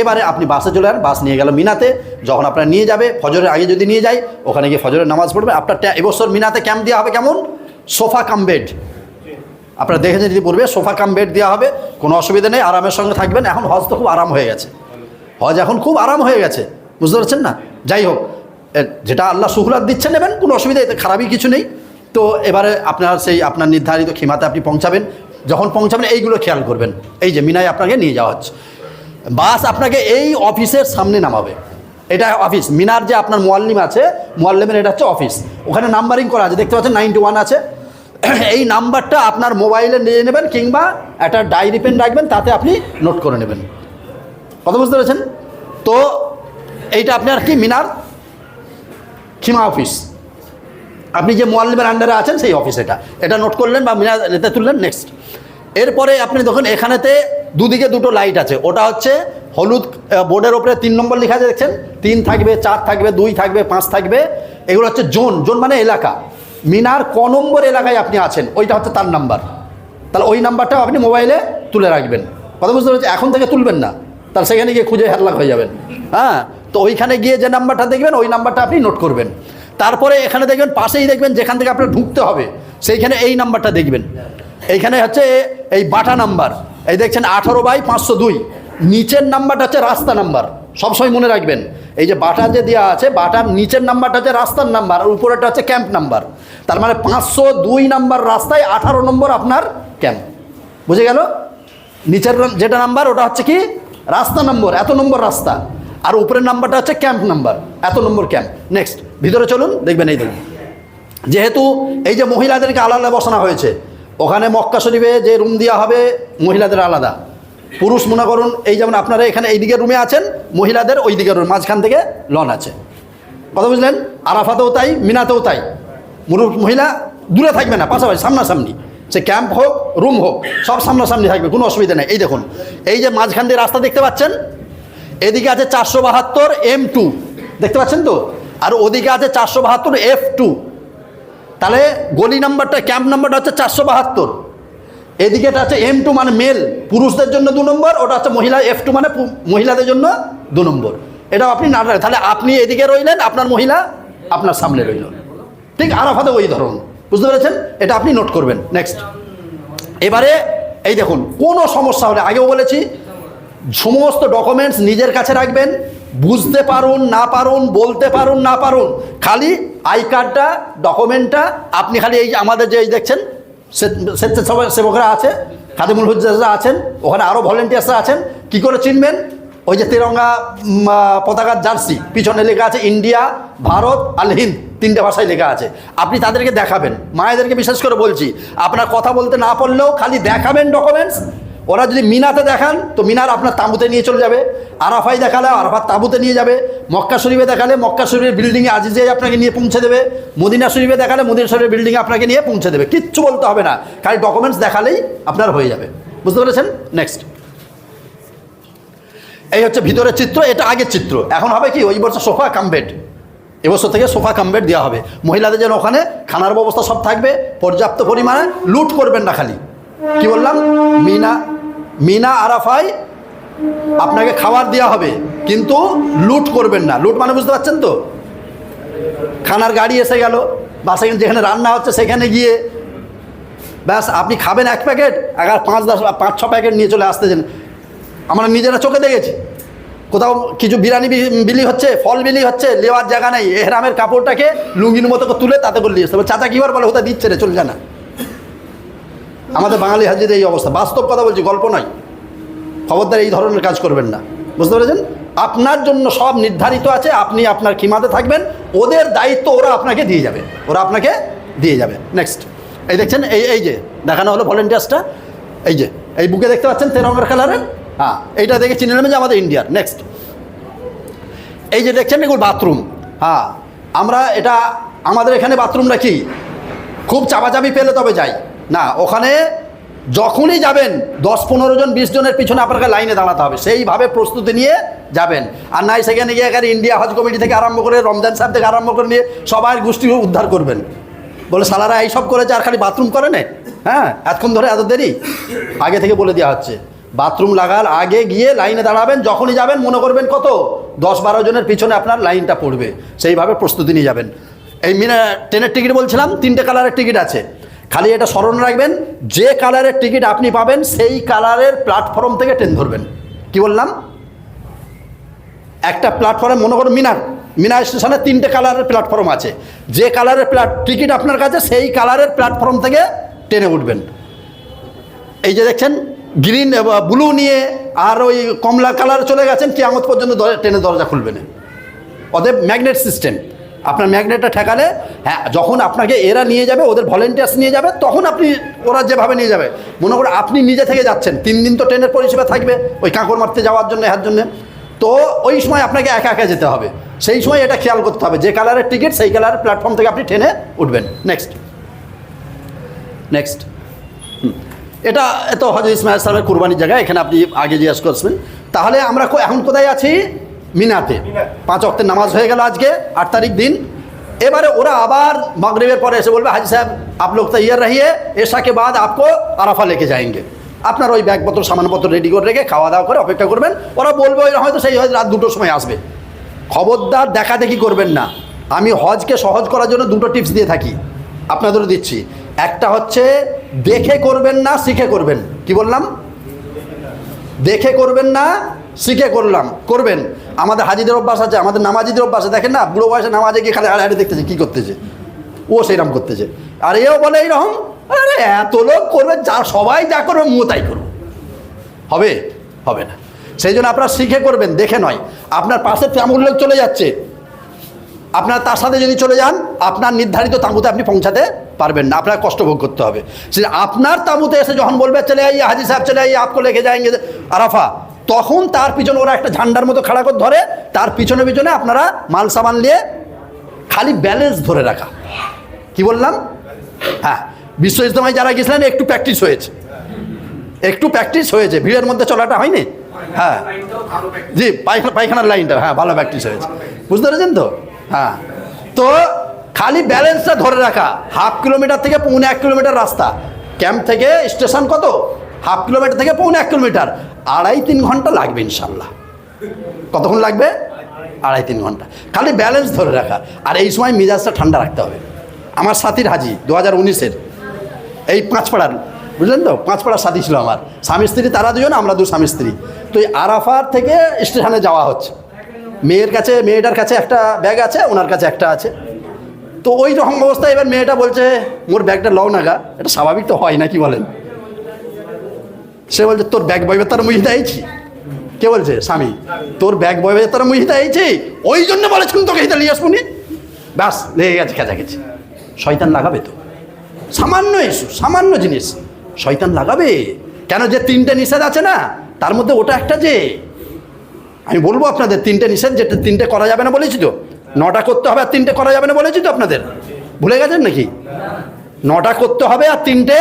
এবারে আপনি বাসে চলে যান, বাস নিয়ে গেল মিনাতে। যখন আপনার নিয়ে যাবে, ফজরের আগে যদি নিয়ে যায়, ওখানে গিয়ে ফজরের নামাজ পড়বে। আপনার এবছর মিনাতে ক্যাম্প দেওয়া হবে কেমন? সোফা কাম বেড, আপনারা দেখেছেন যদি পড়বে, সোফা কাম বেড দেওয়া হবে, কোনো অসুবিধা নেই, আরামের সঙ্গে থাকবেন। এখন হজ তো খুব আরাম হয়ে গেছে, হজ এখন খুব আরাম হয়ে গেছে, বুঝতে পারছেন না? যাই হোক, যেটা আল্লাহ সুহুলাত দিচ্ছে নেবেন, কোনো অসুবিধা, এতে খারাপই কিছু নেই। তো এবারে আপনার সেই আপনার নির্ধারিত খিমাতে আপনি পৌঁছাবেন। যখন পৌঁছাবেন এইগুলো খেয়াল করবেন, এই যে মিনায় আপনাকে নিয়ে যাওয়া হচ্ছে, বাস আপনাকে এই অফিসের সামনে নামাবে। এটা অফিস, মিনার যে আপনার মোয়াল্লিম আছে, মোয়াল্লিমের এটা হচ্ছে অফিস। ওখানে নাম্বারিং করা আছে, দেখতে পাচ্ছেন 91 আছে। এই নাম্বারটা আপনার মোবাইলে নিয়ে নেবেন, কিংবা একটা ডায়েরি পেন রাখবেন, তাতে আপনি নোট করে নেবেন। কথা বুঝতে পেরেছেন? তো এইটা আপনার কি মিনার খিমা অফিস, আপনি যে মোয়াল্লিমের আন্ডারে আছেন সেই অফিস। এটা নোট করলেন বা মিনার এতে তুললেন। নেক্সট, এরপরে আপনি দেখুন এখানেতে দুদিকে 2টো লাইট আছে, ওটা হচ্ছে হলুদ বোর্ডের ওপরে 3 নম্বর লেখা আছে, দেখছেন? 3 থাকবে, 4 থাকবে, 2 থাকবে, 5 থাকবে, এগুলো হচ্ছে জোন। জোন মানে এলাকা। মিনার ক নম্বর এলাকায় আপনি আছেন ওইটা হচ্ছে তার নাম্বার, তাহলে ওই নাম্বারটাও আপনি মোবাইলে তুলে রাখবেন। কথা বুঝতে পারছি? এখন থেকে তুলবেন না, তাহলে সেখানে গিয়ে খুঁজে হেরলাক হয়ে যাবেন। হ্যাঁ, তো ওইখানে গিয়ে যে নাম্বারটা দেখবেন ওই নাম্বারটা আপনি নোট করবেন। তারপরে এখানে দেখবেন পাশেই দেখবেন যেখান থেকে আপনার ঢুকতে হবে সেইখানে এই নাম্বারটা দেখবেন। এইখানে হচ্ছে এই বাটা নাম্বার, এই দেখছেন 18/502। নিচের নাম্বারটা হচ্ছে রাস্তা নাম্বার, সবসময় মনে রাখবেন। এই যে বাটা যে দেওয়া আছে, বাটার নিচের নাম্বারটা হচ্ছে রাস্তার নাম্বার, আর উপরেরটা হচ্ছে ক্যাম্প নাম্বার। তার মানে 502 নাম্বার রাস্তায় 18 নম্বর আপনার ক্যাম্প। বুঝে গেল? নিচের যেটা নাম্বার ওটা হচ্ছে কি রাস্তা নম্বর, এত নম্বর রাস্তা, আর উপরের নাম্বারটা হচ্ছে ক্যাম্প নাম্বার, এত নম্বর ক্যাম্প। নেক্সট, ভিতরে চলুন, দেখবেন এই দেখুন, যেহেতু এই যে মহিলাদেরকে আলাদা বসানো হয়েছে, ওখানে মক্কা শরীফে যে রুম দেওয়া হবে মহিলাদের আলাদা, পুরুষ মনে করুন এই যেমন আপনারা এখানে এই দিকের রুমে আছেন, মহিলাদের ওই দিকের রুম, মাঝখান থেকে লন আছে। কথা বুঝলেন? আরাফাতেও তাই, মিনাতেও তাই, মহিলা দূরে থাকবে না, পাশাপাশি সামনাসামনি, সে ক্যাম্প হোক রুম হোক সব সামনাসামনি থাকবে, কোনো অসুবিধা নেই। এই দেখুন, এই যে মাঝখান দিয়ে রাস্তা দেখতে পাচ্ছেন, এদিকে আছে 472 M2, দেখতে পাচ্ছেন তো, আর ওদিকে আছে 472 F2। তাহলে গলি নাম্বারটা, ক্যাম্প নাম্বারটা হচ্ছে 472, এদিকেটা আছে M2 মানে মেল, পুরুষদের জন্য 2 নম্বর, ওটা হচ্ছে মহিলা, F2 মানে মহিলাদের জন্য 2 নম্বর। এটাও আপনি না, তাহলে আপনি এদিকে রইলেন, আপনার মহিলা আপনার সামনে রইল, ঠিক আরাফাতে ওই ধরুন, বুঝতে পেরেছেন? এটা আপনি নোট করবেন। নেক্সট, এবারে এই দেখুন, কোনো সমস্যা হলে, আগেও বলেছি, সমস্ত ডকুমেন্টস নিজের কাছে রাখবেন, বুঝতে পারুন না পারুন, বলতে পারুন না পারুন, খালি আই কার্ডটা, ডকুমেন্টটা আপনি খালি এই যে আমাদের যে এই দেখছেন স্বেচ্ছাসেবকরা আছে, খাদিমুল হুজ্জাজরা আছেন, ওখানে আরও ভলেন্টিয়ার্সরা আছেন। কি করে চিনবেন? ওই যে তিরঙ্গা পতাকার জার্সি, পিছনে লেখা আছে ইন্ডিয়া, ভারত আর হিন্দ, 3টে ভাষায় লেখা আছে। আপনি তাদেরকে দেখাবেন, মায়েদেরকে বিশেষ করে বলছি, আপনার কথা বলতে না পারলেও খালি দেখাবেন ডকুমেন্টস। ওরা যদি মিনাতে দেখান তো মিনার আপনার তাঁবুতে নিয়ে চলে যাবে, আরাফায় দেখালে আরাফার তাঁবুতে নিয়ে যাবে, মক্কা শরীফে দেখালে মক্কা শরীফের বিল্ডিংয়ে আজিজে আপনাকে নিয়ে পৌঁছে দেবে, মদিনা শরীফে দেখালে মদিনা শরীফের বিল্ডিংয়ে আপনাকে নিয়ে পৌঁছে দেবে। কিচ্ছু বলতে হবে না, খালি ডকুমেন্টস দেখালেই আপনার হয়ে যাবে। বুঝতে পেরেছেন? নেক্সট, এই হচ্ছে ভিতরের চিত্র, এটা আগের চিত্র। এখন হবে কি, ওই বছর সোফা কাম বেড, এবছর থেকে সোফা কাম বেড দেওয়া হবে। মহিলাদের যেন ওখানে খানার ব্যবস্থা সব থাকবে পর্যাপ্ত পরিমাণে, লুট করবেন না। খালি কি বললাম, মিনা আরাফায় আপনাকে খাবার দেওয়া হবে, কিন্তু লুট করবেন না। লুট মানে বুঝতে পারছেন তো, খানার গাড়ি এসে গেল বা সেখানে যেখানে রান্না হচ্ছে সেখানে গিয়ে ব্যাস আপনি খাবেন 1 প্যাকেট, আবার 5-10-5-6 প্যাকেট নিয়ে চলে আসতেছেন। আমরা নিজেরা চোখে দেখেছি, কোথাও কিছু বিরিয়ানি বিলি হচ্ছে, ফল বিলি হচ্ছে, লেওয়ার জায়গা নেই, এহরামের কাপড়টাকে লুঙ্গির মতো করে তুলে তাতে করে নিয়ে আসতে হবে। চাচা কিবার বলে, ওটা দিচ্ছে রে, চলে যায় না। আমাদের বাঙালি হাজিদের এই অবস্থা, বাস্তব কথা বলছি, গল্প নয়। খবরদার এই ধরনের কাজ করবেন না। বুঝতে পেরেছেন? আপনার জন্য সব নির্ধারিত আছে, আপনি আপনার খিমাতে থাকবেন, ওদের দায়িত্ব ওরা আপনাকে দিয়ে যাবে, নেক্সট, এই দেখছেন, এই যে দেখানো হলো ভলেন্টিয়ার্সটা, এই বুকে দেখতে পাচ্ছেন তেরঙ্গার কালারের, হ্যাঁ, এইটা দেখে চিনে নেবেন যে আমাদের ইন্ডিয়ার। নেক্সট, এই যে দেখছেন এগুলো বাথরুম। হ্যাঁ, আমরা এটা আমাদের এখানে বাথরুমটা কি খুব চাপাচাপি পেলে তবে যাই না, ওখানে যখনই যাবেন 10-15 জন 20 জনের পিছনে আপনাকে লাইনে দাঁড়াতে হবে, সেইভাবে প্রস্তুতি নিয়ে যাবেন। আর নাই সেখানে গিয়ে এখানে ইন্ডিয়া হজ কমিটি থেকে আরম্ভ করে রমজান সাহেব থেকে আরম্ভ করে নিয়ে সবার গোষ্ঠী উদ্ধার করবেন, বলে সালারা এইসব করেছে আর খালি বাথরুম করে নেই। হ্যাঁ, এতক্ষণ ধরে এত দেরি, আগে থেকে বলে দেওয়া হচ্ছে, বাথরুম লাগার আগে গিয়ে লাইনে দাঁড়াবেন। যখনই যাবেন মনে করবেন কত 10-12 জনের পিছনে আপনার লাইনটা পড়বে, সেইভাবে প্রস্তুতি নিয়ে যাবেন। এই ট্রেনের টিকিট বলছিলাম, 3টে কালারের টিকিট আছে। খালি এটা স্মরণ রাখবেন, যে কালারের টিকিট আপনি পাবেন সেই কালারের প্ল্যাটফর্ম থেকে ট্রেন ধরবেন। কি বললাম, একটা প্ল্যাটফর্মে মনে করুন মিনা স্টেশনে 3টে কালারের প্ল্যাটফর্ম আছে, যে কালারের টিকিট আপনার কাছে সেই কালারের প্ল্যাটফর্ম থেকে ট্রেনে উঠবেন। এই যে দেখছেন গ্রিন ব্লু নিয়ে আর ওই কমলা কালার চলে গেছেন, কিয়ামত পর্যন্ত ট্রেনের দরজা খুলবে না। ওদের ম্যাগনেট সিস্টেম, আপনার ম্যাগনেটটা ঠেকালে, হ্যাঁ, যখন আপনাকে এরা নিয়ে যাবে, ওদের ভলেন্টিয়ার্স নিয়ে যাবে, তখন আপনি ওরা যেভাবে নিয়ে যাবে, মনে করে আপনি নিজে থেকে যাচ্ছেন, 3 দিন তো ট্রেনের পরিষেবা থাকবে ওই কাঁকড় মারতে যাওয়ার জন্য, এর জন্য। তো ওই সময় আপনাকে একা একা যেতে হবে, সেই সময় এটা খেয়াল করতে হবে, যে কালারের টিকিট সেই কালারের প্ল্যাটফর্ম থেকে আপনি ট্রেনে উঠবেন। নেক্সট, এটা এত হজরত ইসমাইল সালামের কুরবানির জায়গা, এখানে আপনি আগে জিজ্ঞাসা করছেন। তাহলে আমরা এখন কোথায় আছি? মিনাতে। 5 ওয়াক্তের নামাজ হয়ে গেল আজকে 8 তারিখ দিন। এবারে ওরা আবার মাগরিবের পরে এসে বলবে, হাজি সাহেব आप लोग तैयार रहिए, ऐशा के बाद आपको আরাফা लेके जाएंगे। আপনার ওই ব্যাগপত্র সামানপত্র রেডি করে রেখে খাওয়া দাওয়া করে অপেক্ষা করবেন, ওরা বলবে ওই হয়তো সেই রাত 2টোর সময় আসবে। খবরদার দেখাদেখি করবেন না। আমি হজকে সহজ করার জন্য 2টো টিপস দিয়ে থাকি, আপনাদেরও দিচ্ছি। একটা হচ্ছে দেখে করবেন না, শিখে করবেন। কি বললাম? দেখে করবেন না, শিখে করবেন। আমাদের হাজিদের অভ্যাস আছে, আমাদের নামাজিদের অভ্যাস আছে। দেখেন না, বুড়ো বয়সে নামাজে গিয়ে খালি হাড়ে দেখতেছে কী করতেছে, ও সেইরকম করতেছে, আর এও বলে এইরকম, আরে এত লোক করবে, যা সবাই যা করবে মু তাই করবো, হবে না। সেই জন্য আপনারা শিখে করবেন, দেখে নয়। আপনার পাশে তেমন লোক চলে যাচ্ছে, আপনার তার সাথে যদি চলে যান, আপনার নির্ধারিত তাঁবুতে আপনি পৌঁছাতে পারবেন না, আপনার কষ্ট ভোগ করতে হবে। সে আপনার তাঁবুতে এসে যখন বলবে চলে আইয়ে হাজি সাহেব, চলে আইয়ে আপকো লেকে যাएंगे আরাফা, তখন তার পিছনে ওরা একটা ঝান্ডার মতো খাড়া করে ধরে, তার পিছনে পিছনে আপনারা মাল সামান নিয়ে খালি ব্যালেন্স ধরে রাখা। কি বললাম? হ্যাঁ, বিশ্ব ইজতেমায় যারা গেছিলেন একটু প্র্যাকটিস হয়েছে, ভিড়ের মধ্যে চলাটা হয়নি। হ্যাঁ জি, পায়খানার লাইনটা, হ্যাঁ, ভালো প্র্যাকটিস হয়েছে। বুঝতে পেরেছেন তো? হ্যাঁ, তো খালি ব্যালেন্সটা ধরে রাখা। 1/2 কিলোমিটার থেকে 1.25 কিলোমিটার রাস্তা, ক্যাম্প থেকে স্টেশন কত? 1/2 কিলোমিটার থেকে 1.25 কিলোমিটার, 2.5-3 ঘন্টা লাগবে ইনশাল্লাহ। কতক্ষণ লাগবে? 2.5-3 ঘন্টা। খালি ব্যালেন্স ধরে রাখা, আর এই সময় মেজাজটা ঠান্ডা রাখতে হবে। আমার সাথীর হাজি 2019-এর এই 5 পাড়ার, বুঝলেন তো, 5 পাড়ার সাথী ছিল আমার, স্বামী স্ত্রী, তারা 2জন, আমরা 2 স্বামী স্ত্রী। তো এই আরাফার থেকে স্টেশনে যাওয়া হচ্ছে, মেয়েটার কাছে একটা ব্যাগ আছে, ওনার কাছে একটা আছে। তো ওই রকম অবস্থায় এবার মেয়েটা বলছে, মোর ব্যাগটা লও না গা। এটা স্বাভাবিক তো হয় না, কি বলেন? সে বলছে তোর ব্যাগ বইবে তার মুহিদা আইছি। কে বলছে? স্বামী। তোর ব্যাগ বইবে তার মুহিদা আইছি, ওই জন্য বলেছেন তোকে হিতা নিয়ে আসবনি। ব্যাস লেগে গেছে খেঁচাখেচি। শয়তান লাগাবে তো, সামান্য ইস্যু, সামান্য জিনিস শয়তান লাগাবে কেন? যে 3টে নিষেধ আছে না, তার মধ্যে ওটা একটা। যে আমি বলবো আপনাদের 3টে নিষেধ, যেটা 3টে করা যাবে না বলেছি তো, 9টা করতে হবে আর 3টে করা যাবে না বলেছি তো আপনাদের, ভুলে গেছেন নাকি? 9টা করতে হবে আর 3টে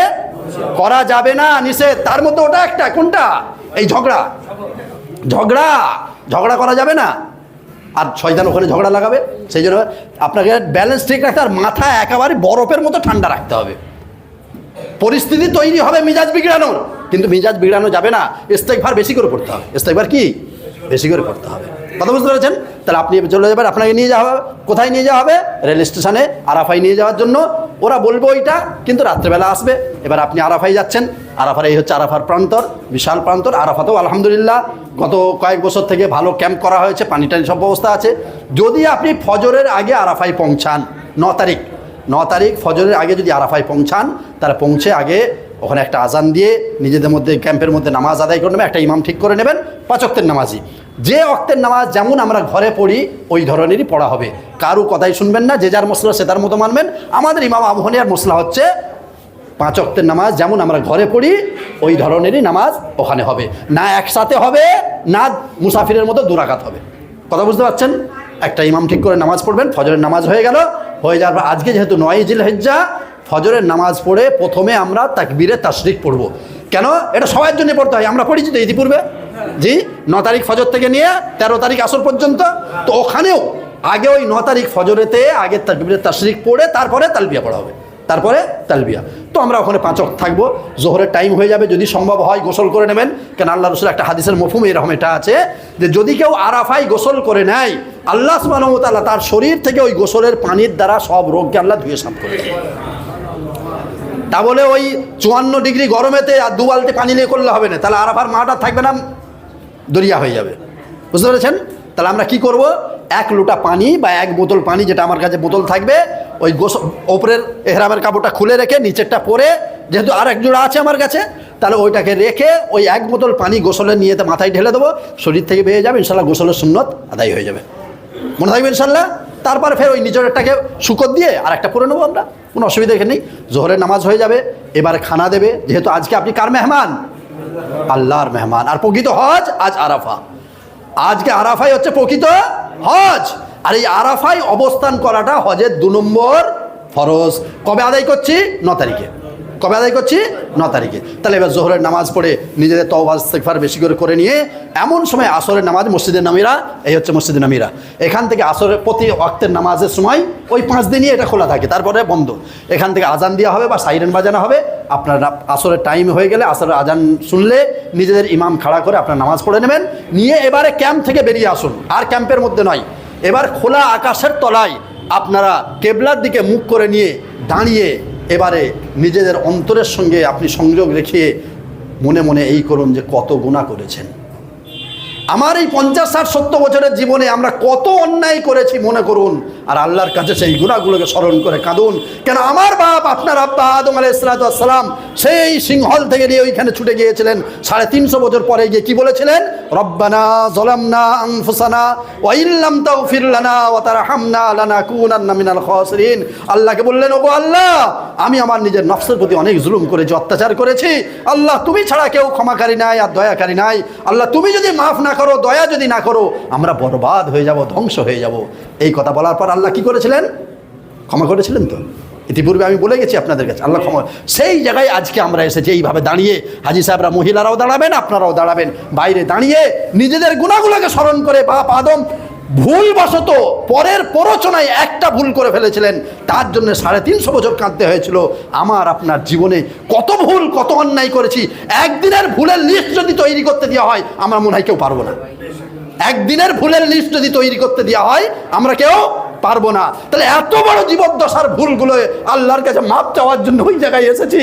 করা যাবে না নিষেধ, তার মধ্যে ওটা একটা। কোনটা? এই ঝগড়া। ঝগড়া ঝগড়া করা যাবে না, আর শয়তান ওখানে ঝগড়া লাগাবে। সেই জন্য আপনাকে ব্যালেন্স ঠিক রাখতে, আর মাথা একেবারে বরফের মতো ঠান্ডা রাখতে হবে। পরিস্থিতি তৈরি হবে মিজাজ বিগড়ানোর, কিন্তু মিজাজ বিগড়ানো যাবে না। ইস্তেগফার বেশি করে পড়তে হবে। ইস্তেগফার কি বেশি করে পড়তে হবে। কথা বুঝতে পেরেছেন? তাহলে আপনি চলে যাবেন, আপনাকে নিয়ে যাওয়া হবে কোথায়? নিয়ে যাওয়া হবে রেল স্টেশনে, আরাফাই নিয়ে যাওয়ার জন্য। ওরা বলবো ওইটা, কিন্তু রাত্রেবেলা আসবে। এবার আপনি আরাফাই যাচ্ছেন। আরাফার এই হচ্ছে আরাফার প্রান্তর, বিশাল প্রান্তর। আরাফাতেও আলহামদুলিল্লাহ গত কয়েক বছর থেকে ভালো ক্যাম্প করা হয়েছে, পানি টানি সব ব্যবস্থা আছে। যদি আপনি ফজরের আগে আরাফাই পৌঁছান, 9 তারিখ ফজরের আগে যদি আরাফায় পৌঁছান, তাহলে পৌঁছে আগে ওখানে একটা আজান দিয়ে নিজেদের মধ্যে ক্যাম্পের মধ্যে নামাজ আদায় করে নেবেন। একটা ইমাম ঠিক করে নেবেন, 5 ওয়াক্তের নামাজি। যে ওয়াক্তের নামাজ যেমন আমরা ঘরে পড়ি ওই ধরনেরই পড়া হবে। কারু কথাই শুনবেন না, যে যার মশলা সে তার মতো মানবেন। আমাদের ইমাম আবু হানিফার মশলা হচ্ছে 5 ওয়াক্তের নামাজ যেমন আমরা ঘরে পড়ি ওই ধরনেরই নামাজ ওখানে হবে। না একসাথে হবে, না মুসাফিরের মতো 2 রাকাত হবে। কথা বুঝতে পারছেন? একটা ইমাম ঠিক করে নামাজ পড়বেন। ফজরের নামাজ হয়ে গেল, হয়ে যাওয়ার পর আজকে যেহেতু 9 জিলহিজ্জা, ফজরের নামাজ পড়ে প্রথমে আমরা তাকবীরে তাশরিক পড়ব। কেন? এটা সবার জন্য পড়তে হয়, আমরা পড়েছি তো ইতিপূর্বে। জি, 9 তারিখ ফজর থেকে নিয়ে 13 তারিখ আসর পর্যন্ত। তো ওখানেও আগে ওই 9 তারিখ ফজরেতে আগে তাকবীরে তাশরিক পড়ে তারপরে তালবিয়া পড়া হবে, তারপরে তালবিয়া। তো আমরা ওখানে 5 ওয়াক্ত থাকবো। জোহরের টাইম হয়ে যাবে, যদি সম্ভব হয় গোসল করে নেবেন। কেন আল্লাহ রসুল একটা হাদিসের মফহুম এরকম এটা আছে যে যদি কেউ আরাফায় গোসল করে নেয়, আল্লাহ সুবহানাহু ওয়া তাআলা তার শরীর থেকে ওই গোসলের পানির দ্বারা সব রোগকে আল্লাহ ধুয়ে সাফ করে দেয়। তা বলে ওই 54 ডিগ্রি গরমেতে আর 2 বালতি পানি নিয়ে করলে হবে না, তাহলে আরাফার মাঠটা থাকবে না, দরিয়া হয়ে যাবে। বুঝতে পেরেছেন? তাহলে আমরা কি করব? 1 লোটা পানি বা 1 বোতল পানি, যেটা আমার কাছে বোতল থাকবে, ওই ওপরের এহরামের কাপড়টা খুলে রেখে নিচেরটা পরে, যেহেতু আর 1 জোড়া আছে আমার কাছে, তাহলে ওইটাকে রেখে ওই 1 বোতল পানি গোসলের নিয়েতে মাথায় ঢেলে দেবো, শরীর থেকে বেরিয়ে যাবে, ইনশাল্লাহ গোসলের সুন্নত আদায় হয়ে যাবে। মনে থাকবে ইনশাল্লাহ। তারপরে ফের ওই নিচেরটাকে শুকর দিয়ে আর একটা পরে নেবো আমরা, কোনো অসুবিধা এখানে নেই। জোহরের নামাজ হয়ে যাবে, এবারে খানা দেবে। যেহেতু আজকে আপনি কার মেহমান? আল্লাহর মেহমান। আর প্রকৃত হজ আজ আরাফা। আজকে আরাফাই হচ্ছে প্রকৃত হজ। আর এই আরাফায় অবস্থান করাটা হজের 2 নম্বর ফরজ। কবে আদায় করছি? 9 তারিখে। কবে আদায় করছি? 9 তারিখে। তাহলে এবার জোহরের নামাজ পড়ে নিজেদের তওবা ইস্তিগফার বেশি করে নিয়ে এমন সময় আসরের নামাজ, মসজিদে নামিরা, এই হচ্ছে মসজিদে নামিরা। এখান থেকে আসরের প্রতি ওয়াক্তের নামাজের সময় ওই 5 দিনই এটা খোলা থাকে, তারপরে বন্ধ। এখান থেকে আজান দেওয়া হবে বা সাইরেন বাজানো হবে। আপনার আসরের টাইম হয়ে গেলে, আসরের আজান শুনলে নিজেদের ইমাম খাড়া করে আপনার নামাজ পড়ে নেবেন। নিয়ে এবারে ক্যাম্প থেকে বেরিয়ে আসুন, আর ক্যাম্পের মধ্যে নয়। এবার খোলা আকাশের তলায় আপনারা কেবলার দিকে মুখ করে নিয়ে দাঁড়িয়ে এবারে নিজেদের অন্তরের সঙ্গে আপনি সংযোগ রেখে মনে মনে এই করুন যে কত গুনাহ করেছেন। আমার এই 50, 60, 70 বছরের জীবনে আমরা কত অন্যায় করেছি মনে করুন, আর আল্লাহর কাছে সেই গুনাহগুলোকে স্মরণ করে কাঁদুন। কেন আমার বাপ, আপনার আব্বা আদম আলাইহিস সালাম সেই সিংহল থেকে নিয়ে ওইখানে ছুটে গিয়েছিলেন। 350 বছর পরে গিয়ে কি বলেছিলেন? রব্বানা যালামনা আনফুসানা ওয়া ইল্লাম তাগফির লানা ওয়া তারহামনা লানাকুনান্না মিনাল খাসিরিন। আল্লাহকে বললেন, ওগো আল্লাহ, আমি আমার নিজের নফসের প্রতি অনেক জুলুম করেছি, অত্যাচার করেছি। আল্লাহ, তুমি ছাড়া কেউ ক্ষমাকারী নাই আর দয়াকারী নাই। আল্লাহ, তুমি যদি মাফ না করো, দয়া যদি না করো, আমরা বরবাদ হয়ে যাব, ধ্বংস হয়ে যাব। এই কথা বলার পর আল্লাহ কি করেছিলেন? ক্ষমা করেছিলেন তো। ইতিপূর্বে আমি বলে গেছি আপনাদের কাছে, আল্লাহ ক্ষমা। সেই জায়গায় আজকে আমরা এসেছি এইভাবে দাঁড়িয়ে। হাজি সাহেবরা, মহিলারাও দাঁড়াবেন, আপনারাও দাঁড়াবেন, বাইরে দাঁড়িয়ে নিজেদের গুনাহগুলোকে স্মরণ করে। বাপ আদম ভুলবশত পরের প্ররোচনায় একটা ভুল করে ফেলেছিলেন, তার জন্য 350 বছর কাঁদতে হয়েছিল। আমার আপনার জীবনে কত ভুল, কত অন্যায় করেছি। একদিনের ভুলের লিস্ট যদি তৈরি করতে দেওয়া হয়, আমরা মনে হয় কেউ পারবো না। একদিনের ভুলের লিস্ট যদি তৈরি করতে দেওয়া হয়, আমরা কেউ পারবো না। তাহলে এত বড় জীবদ্দশার ভুলগুলো আল্লাহর কাছে মাপ চাওয়ার জন্য ওই জায়গায় এসেছি।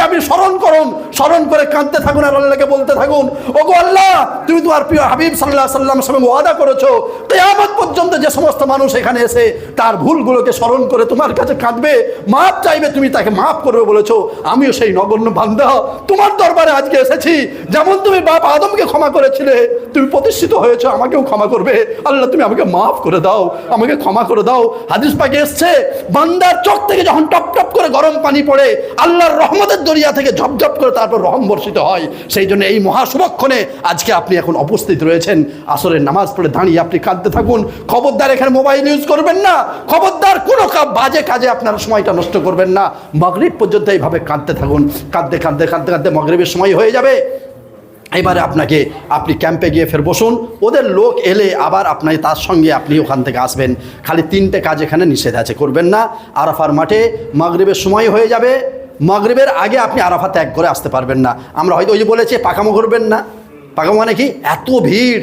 আপনি স্মরণ করুন, স্মরণ করে কাঁদতে থাকুন আর আল্লাহকে বলতে থাকুন, ওগো আল্লাহ, তুমি তোমার প্রিয় হাবিব সাল্লাল্লাহু আলাইহি ওয়াসাল্লামের সঙ্গে ওয়াদা করেছো কিয়ামত পর্যন্ত যে সমস্ত মানুষ এখানে এসে তার ভুলগুলোকে স্মরণ করে তোমার কাছে কাঁদবে, মাপ চাইবে, তুমি তাকে মাফ করবে বলেছো। আমিও সেই নগণ্য বান্দা তোমার দরবারে আজকে এসেছি। যেমন তুমি বাপ আদমকে ক্ষমা করেছিলে, তুমি প্রতিষ্ঠিত হয়েছো, আমাকেও ক্ষমা করবে। আল্লাহ তুমি আমাকে মাফ করে দাও, আমাকে ক্ষমা করে দাও। হাদিস পাকে এসছে, বান্দার চোখ থেকে যখন টপ টপ করে গরম পানি পড়ে আল্লাহর রহমতের দরিয়া থেকে ঝপঝপ করে তারপর রহম বর্ষিত হয়। সেই জন্য এই মহাসুবক্ষণে আজকে আপনি এখন উপস্থিত রয়েছেন, আসরের নামাজ পড়ে দাঁড়িয়ে আপনি কাঁদতে থাকুন। খবরদার এখানে মোবাইল ইউজ করবেন না, খবরদার কোনো বাজে কাজে আপনার সময়টা নষ্ট করবেন না। মাগরিব পর্যন্ত এইভাবে কাঁদতে থাকুন। কাঁদতে কাঁদতে কাঁদতে কাঁদতে মাগরিবের সময় হয়ে যাবে। এবারে আপনি ক্যাম্পে গিয়ে ফের বসুন। ওদের লোক এলে আবার আপনাকে তার সঙ্গে আপনি ওখান থেকে আসবেন। খালি 3টে কাজ এখানে নিষেধ আছে, করবেন না। আরাফার মাঠে মাগরিবের সময় হয়ে যাবে, মাগরিবের আগে আপনি আরাফা ত্যাগ করে আসতে পারবেন না। আমরা হয়তো ওই যে বলেছি পাকামো করবেন না। পাকামো মানে কি? এত ভিড়,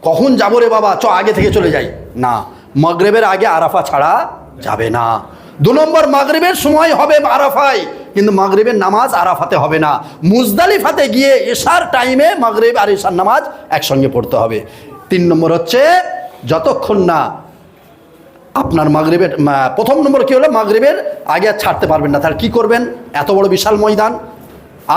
কখন যাবো রে বাবা, আগে থেকে চলে যাই না। মাগরিবের আগে আরাফা ছাড়া যাবে না। 2 নম্বর, মাগরিবের সময় হবে আরাফায়, কিন্তু মাগরিবের নামাজ আরাফাতে হবে না। মুজদালিফাতে গিয়ে এশার টাইমে মাগরিব আর এশার নামাজ একসঙ্গে পড়তে হবে। 3 নম্বর হচ্ছে, যতক্ষণ না আপনার মাগরিবের 1ম নম্বর কী হলো, মাগরিবের আগে আর ছাড়তে পারবেন না। তাহলে কী করবেন? এত বড় বিশাল ময়দান,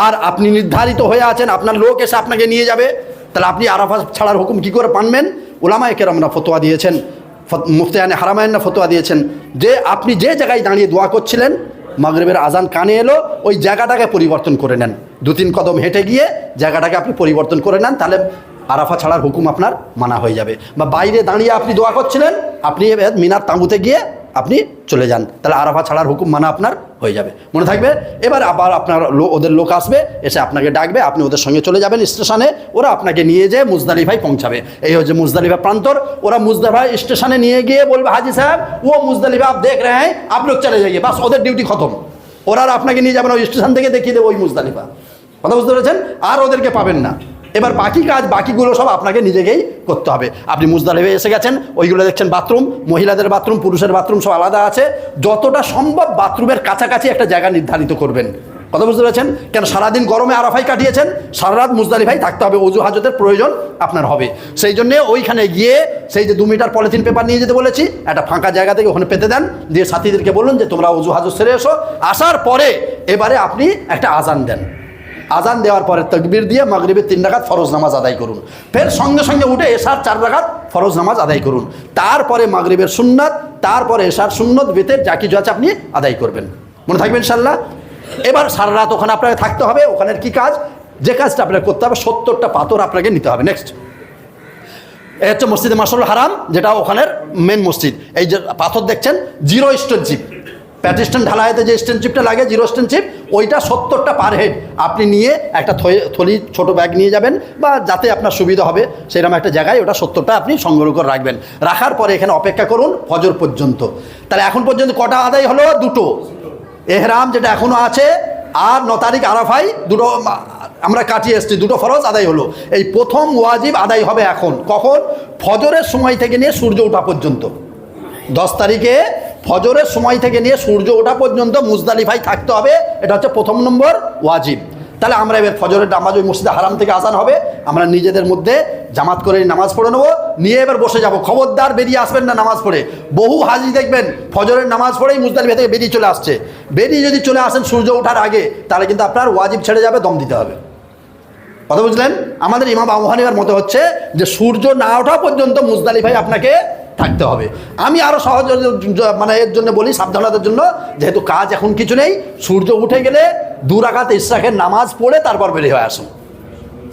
আর আপনি নির্ধারিত হয়ে আছেন, আপনার লোক এসে আপনাকে নিয়ে যাবে, তাহলে আপনি আরাফা ছাড়ার হুকুম কী করে পানবেন? উলামায়ে কেরামরা ফতোয়া দিয়েছেন, মুফতিয়ানে হারামাইনরা ফতোয়া দিয়েছেন যে আপনি যে জায়গায় দাঁড়িয়ে দোয়া করছিলেন, মাগরিবের আজান কানে এলো, ওই জায়গাটাকে পরিবর্তন করে নেন। 2-3 কদম হেঁটে গিয়ে জায়গাটাকে আপনি পরিবর্তন করে নেন, তাহলে আরাফা ছাড়ার হুকুম আপনার মানা হয়ে যাবে। বা বাইরে দাঁড়িয়ে আপনি দোয়া করছিলেন, আপনি মিনার তাঁবুতে গিয়ে আপনি চলে যান, তাহলে আরাফা ছাড়ার হুকুম মানা আপনার হয়ে যাবে। মনে থাকবে? এবার আবার আপনার ওদের লোক আসবে, এসে আপনাকে ডাকবে, আপনি ওদের সঙ্গে চলে যাবেন স্টেশনে, ওরা আপনাকে নিয়ে যেয়ে মুজদালিফায় পৌঁছাবে। এই হচ্ছে মুজদালিফা প্রান্তর। ওরা মুজদালিফা স্টেশনে নিয়ে গিয়ে বলবে, হাজি সাহেব ও মুজদালিফা আপ দেখ রহে হ্যাঁ, আপ লোক চলে যাইয়ে, বাস ওদের ডিউটি খতম। ওরা আর আপনাকে নিয়ে যাবেন, ওই স্টেশন থেকে দেখিয়ে দেবে ওই মুজদালিফা। কথা বুঝতে পেরেছেন? আর ওদেরকে পাবেন না। এবার বাকি কাজ, বাকিগুলো সব আপনাকে নিজেকেই করতে হবে। আপনি মুজদালিফায় এসে গেছেন, ওইগুলো দেখছেন বাথরুম, মহিলাদের বাথরুম, পুরুষের বাথরুম সব আলাদা আছে। যতটা সম্ভব বাথরুমের কাছাকাছি একটা জায়গা নির্ধারিত করবেন। কথা বুঝতে পেরেছেন? কেন সারাদিন গরমে আরাফায় কাটিয়েছেন, সারা রাত মুজদালিফায় থাকতে হবে, ওযু হাজতের প্রয়োজন আপনার হবে। সেই জন্যে ওইখানে গিয়ে সেই যে 2 মিটার পলিথিন পেপার নিয়ে যেতে বলেছি, একটা ফাঁকা জায়গা থেকে ওখানে পেতে দেন, দিয়ে সাথীদেরকে বলুন যে তোমরা ওযু হাজত সেরে এসো। আসার পরে এবারে আপনি একটা আজান দেন। আজান দেওয়ার পরে তাকবীর দিয়ে মাগরিবের 3 রাকাত ফরজ নামাজ আদায় করুন। ফের সঙ্গে সঙ্গে উঠে এশার 4 রাকাত ফরজ নামাজ আদায় করুন। তারপরে মাগরিবের সুন্নাত, তারপরে এশার সুন্নত, বেতের যা কিছু আছে আপনি আদায় করবেন। মনে থাকবে ইনশাআল্লাহ? এবার সারা রাত ওখানে আপনাকে থাকতে হবে। ওখানের কি কাজ? যে কাজটা আপনাকে করতে হবে, 70টা পাথর আপনাকে নিতে হবে। নেক্সট, এ হচ্ছে মসজিদে মাশরুল হারাম, যেটা ওখানের মেন মসজিদ। এই যে পাথর দেখছেন, 0 স্টোনচিপ, প্যাটিস্টন ঢালাইতে যে স্টেনচিপটা লাগে 0 স্টেনচিপ, ওইটা 70টা পার হেড আপনি নিয়ে একটা থলি, ছোট ব্যাগ নিয়ে যাবেন, বা যাতে আপনার সুবিধা হবে সেরকম একটা জায়গায় ওটা 70টা আপনি সংগ্রহ করে রাখবেন। রাখার পরে এখানে অপেক্ষা করুন ফজর পর্যন্ত। তাহলে এখন পর্যন্ত কটা আদায় হলো? 2টো। এহরাম যেটা এখনও আছে, আর 9 তারিখ আরাফায় 2টো আমরা কাটিয়ে এসছি, 2টো ফরজ আদায় হলো। এই প্রথম ওয়াজিব আদায় হবে এখন। কখন? ফজরের সময় থেকে নিয়ে সূর্য ওঠা পর্যন্ত। 10 তারিখে ফজরের সময় থেকে নিয়ে সূর্য ওঠা পর্যন্ত মুজদালিফায় থাকতে হবে। এটা হচ্ছে 1ম নম্বর ওয়াজিব। তাহলে আমরা এবার ফজরের নামাজ ওই মসজিদে হারাম থেকে আজান হবে, আমরা নিজেদের মধ্যে জামাত করে নামাজ পড়ে নেবো, নিয়ে এবার বসে যাব। খবরদার বেরিয়ে আসবেন না নামাজ পড়ে। বহু হাজি দেখবেন ফজরের নামাজ পড়েই মুজদালিফা থেকে বেরিয়ে চলে আসছে। বেরিয়ে যদি চলে আসেন সূর্য ওঠার আগে, তাহলে কিন্তু আপনার ওয়াজিব ছেড়ে যাবে, দম দিতে হবে। কথা বুঝলেন? আমাদের ইমাম আবু হানিফার মতে হচ্ছে যে সূর্য না ওঠা পর্যন্ত মুজদালিফায় আপনাকে থাকতে হবে। আমি আরও সহজ মানে এর জন্য বলি, সাবধানতার জন্য, যেহেতু কাজ এখন কিছু নেই, সূর্য উঠে গেলে 2 রাকাত ইশরাকের নামাজ পড়ে তারপর বেরিয়ে হয়ে আসুন।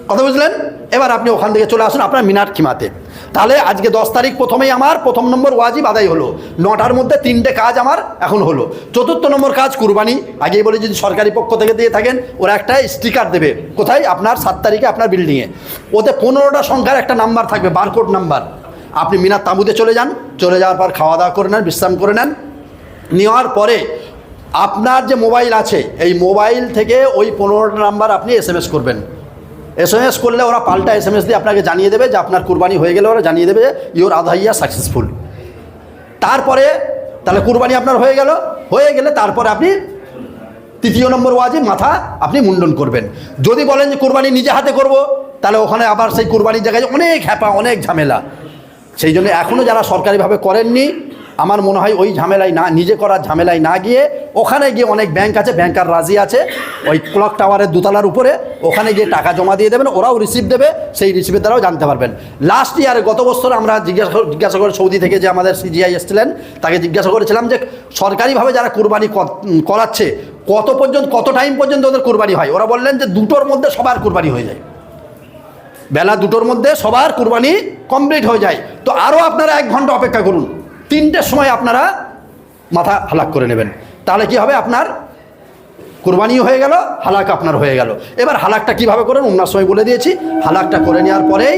কথা বুঝলেন? এবার আপনি ওখান থেকে চলে আসুন আপনার মিনার খিমাতে। তাহলে আজকে 10 তারিখ প্রথমেই আমার 1ম নম্বর ওয়াজিব আদায় হলো। 9টার মধ্যে 3টে কাজ আমার এখন হলো। 4র্থ নম্বর কাজ কুরবানি। আগেই বলি, যদি সরকারি পক্ষ থেকে দিয়ে থাকেন, ওরা একটা স্টিকার দেবে। কোথায়? আপনার 7 তারিখে আপনার বিল্ডিংয়ে। ওতে 15টা সংখ্যার একটা নাম্বার থাকবে, বারকোড নাম্বার। আপনি মিনার তাঁবুতে চলে যান, চলে যাওয়ার পর খাওয়া দাওয়া করে নেন, বিশ্রাম করে নেন। নেওয়ার পরে আপনার যে মোবাইল আছে, এই মোবাইল থেকে ওই 15টা নাম্বার আপনি SMS করবেন। SMS করলে ওরা পাল্টা SMS দিয়ে আপনাকে জানিয়ে দেবে যে আপনার কুরবানি হয়ে গেলে, ওরা জানিয়ে দেবে যে ইওর আদাহিয়া সাকসেসফুল। তারপরে তাহলে কুরবানি আপনার হয়ে গেলে তারপরে আপনি তৃতীয় নম্বর ওয়াজিব মাথা আপনি মুন্ডন করবেন। যদি বলেন যে কুরবানি নিজে হাতে করব, তাহলে ওখানে আবার সেই কুরবানির জায়গায় অনেক হ্যাপা, অনেক ঝামেলা। সেই জন্য এখনও যারা সরকারিভাবে করেননি, আমার মনে হয় ওই ঝামেলায় না, নিজে করার ঝামেলায় না গিয়ে ওখানে গিয়ে অনেক ব্যাংক আছে, ব্যাংকার রাজি আছে ওই ক্লক টাওয়ারের দোতলার উপরে, ওখানে গিয়ে টাকা জমা দিয়ে দেবেন, ওরাও রিসিভ দেবে, সেই রিসিভের দ্বারাও জানতে পারবেন। লাস্ট ইয়ারে গত বছর আমরা জিজ্ঞাসা করে সৌদি থেকে যে আমাদের সিজিআই এসেছিলেন, তাকে জিজ্ঞাসা করেছিলাম যে সরকারিভাবে যারা কুরবানি করাচ্ছে কত টাইম পর্যন্ত ওদের কুরবানি হয়। ওরা বললেন যে 2টোর মধ্যে সবার কুরবানি হয়ে যায়, বেলা 2টোর মধ্যে সবার কুরবানি কমপ্লিট হয়ে যায়। তো আরও আপনারা 1 ঘন্টা অপেক্ষা করুন, 3টের সময় আপনারা মাথা হালাক করে নেবেন, তাহলে কি হবে, আপনার কুরবানিও হয়ে গেল, হালাক আপনার হয়ে গেল। এবার হালাকটা কিভাবে করেন উমরার সময় বলে দিয়েছি। হালাকটা করে নেওয়ার পরেই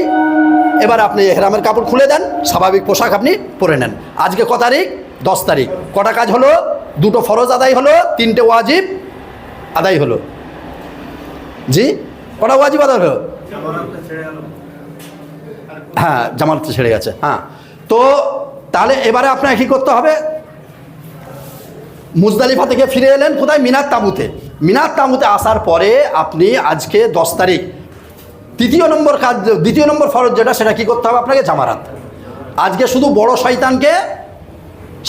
এবার আপনি এহরামের কাপড় খুলে দেন, স্বাভাবিক পোশাক আপনি পরে নেন। আজকে ক তারিখ? 10 তারিখ। কটা কাজ হলো? 2টো ফরজ আদায় হলো, 3টে ওয়াজিব আদায় হলো। জি, কটা ওয়াজিব আদায় হলো? হ্যাঁ, জামানত ছেড়ে গেছে। হ্যাঁ, তো তাহলে এবারে আপনাকে কী করতে হবে? মুজদালিফা থেকে ফিরে এলেন কোথায়? মিনাত তাঁবুতে। মিনাত তাঁবুতে আসার পরে আপনি আজকে 10 তারিখ দ্বিতীয় নম্বর ফরজ যেটা, সেটা কী করতে হবে আপনাকে? জামারাত। আজকে শুধু বড় শয়তানকে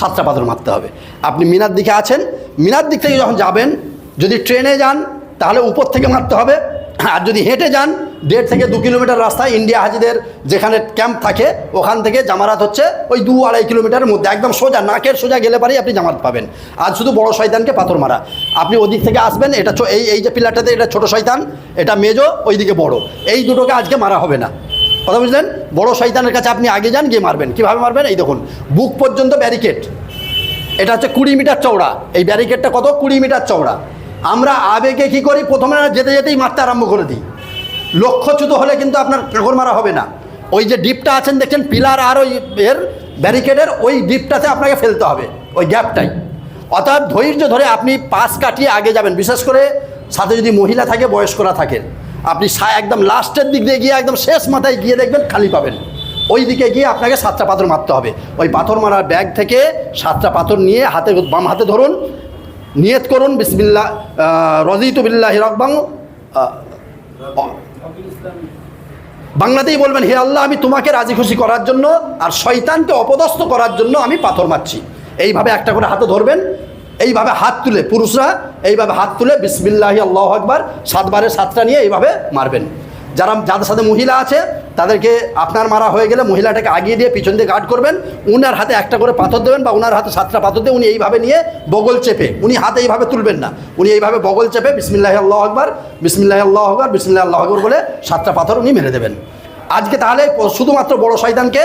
7টা পাথর মারতে হবে। আপনি মিনার দিকে আছেন, মিনার দিক থেকে যখন যাবেন, যদি ট্রেনে যান তাহলে উপর থেকে মারতে হবে, আর যদি হেঁটে যান 1.5 থেকে 2 কিলোমিটার রাস্তায় ইন্ডিয়া হাজিদের যেখানে ক্যাম্প থাকে, ওখান থেকে জামারাত হচ্ছে ওই 2-2.5 কিলোমিটারের মধ্যে, একদম সোজা, নাকের সোজা গেলে পারেই আপনি জামারাত পাবেন। আজ শুধু বড় শয়তানকে পাথর মারা। আপনি ওদিক থেকে আসবেন, এটা এই যে পিলারটাতে এটা ছোট শয়তান, এটা মেজো, ওইদিকে বড়, এই দুটোকে আজকে মারা হবে না। কথা বুঝলেন? বড় শয়তানের কাছে আপনি আগে যান, গিয়ে মারবেন। কীভাবে মারবেন? এই দেখুন, বুক পর্যন্ত ব্যারিকেড, এটা হচ্ছে 20 মিটার চওড়া। এই ব্যারিকেডটা কত? 20 মিটার চওড়া। আমরা আবেগে কী করি, প্রথমে যেতে যেতেই মারতে আরম্ভ করে দিই। লক্ষ্যচ্যুত হলে কিন্তু আপনার কাঁকর মারা হবে না। ওই যে ডিপটা আছেন দেখছেন, পিলার আর ওই এর ব্যারিকেডের ওই ডিপটাতে আপনাকে ফেলতে হবে, ওই গ্যাপটাই। অর্থাৎ ধৈর্য ধরে আপনি পাশ কাটিয়ে আগে যাবেন। বিশেষ করে সাথে যদি মহিলা থাকে, বয়স্করা থাকেন, আপনি একদম লাস্টের দিক দিয়ে গিয়ে একদম শেষ মাথায় গিয়ে দেখবেন খালি পাবেন, ওই দিকে গিয়ে আপনাকে 7টা পাথর মারতে হবে। ওই পাথর মারার ব্যাগ থেকে 7টা পাথর নিয়ে বাম হাতে ধরুন, নিয়ত করুন বিসমিল্লাহ রাদিতু বিল্লাহি রাব্বান, বাংলাতেই বলবেন, হে আল্লাহ, আমি তোমাকে রাজি খুশি করার জন্য আর শয়তানকে অপদস্থ করার জন্য আমি পাথর মারছি। এইভাবে একটা করে হাতে ধরবেন, এইভাবে হাত তুলে, পুরুষরা এইভাবে হাত তুলে বিসমিল্লাহি আল্লাহু আকবার 7 বারে 7টা নিয়ে এইভাবে মারবেন। যাদের সাথে মহিলা আছে তাদেরকে আপনার মারা হয়ে গেলে মহিলাটাকে আগিয়ে দিয়ে পিছন দিয়ে গার্ড করবেন, উনার হাতে একটা করে পাথর দেবেন, বা উনার হাতে 7টা পাথর দিয়ে উনি এইভাবে নিয়ে বগল চেপে, উনি হাতে এইভাবে তুলবেন না, উনি এইভাবে বগল চেপে বিসমিল্লাহি আল্লাহু আকবার, বিসমিল্লাহি আল্লাহু আকবার, বিসমিল্লাহি আল্লাহু আকবার বলে 7টা পাথর উনি মেরে দেবেন। আজকে তাহলে শুধুমাত্র বড় শয়তানকে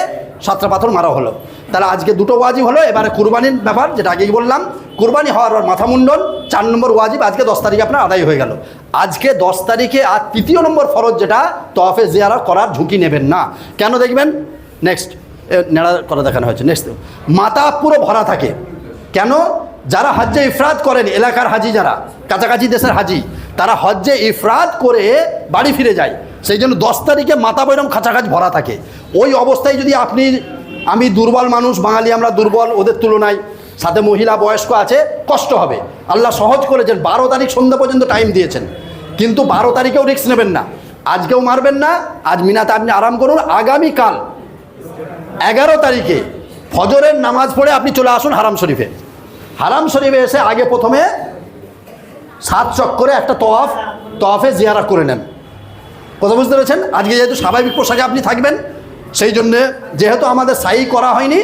7টা পাথর মারা হলো। তাহলে আজকে 2টো ওয়াজিব হলো। এবারে কুরবানির ব্যাপার, যেটা আগেই বললাম, কুরবানি হওয়ার পর মাথা মুন্ডন 4 নম্বর ওয়াজিব আজকে 10 তারিখে আপনার আদায় হয়ে গেল। আজকে 10 তারিখে আর 3য় নম্বর ফরজ যেটা, তওয়াফে জিয়ারা করার ঝুঁকি নেবেন না। কেন দেখবেন? নেক্সট নেড়া করা দেখানো হয়েছে। নেক্সট, মাথা পুরো ভরা থাকে। কেন? যারা হজ্জে ইফরাদ করেন, এলাকার হাজি, যারা কাছাকাছি দেশের হাজি, তারা হজ্জে ইফরাদ করে বাড়ি ফিরে যায়, সেই জন্য 10 তারিখে মাথা বৈরম খাঁচাখাঁচ ভরা থাকে। ওই অবস্থায় যদি আমি দুর্বল মানুষ, বাঙালি আমরা দুর্বল ওদের তুলনায়, সাথে মহিলা বয়স্ক আছে, কষ্ট হবে। আল্লাহ সহজ করেছেন, 12 তারিখ সন্ধ্যা পর্যন্ত টাইম দিয়েছেন, কিন্তু 12 তারিখেও রিস্ক নেবেন না, আজকেও মারবেন না। আজ মিনাতে আপনি আরাম করুন। আগামীকাল 11 তারিখে ফজরের নামাজ পড়ে আপনি চলে আসুন হারাম শরীফে। হারাম শরীফে এসে আগে প্রথমে 7 চক্করে একটা তওয়াফে জিয়ারা করে নেন। কথা বুঝতে পেরেছেন? আজকে যেহেতু স্বাভাবিক পোশাকে আপনি থাকবেন, সেই জন্যে যেহেতু আমাদের সাই করা হয়নি,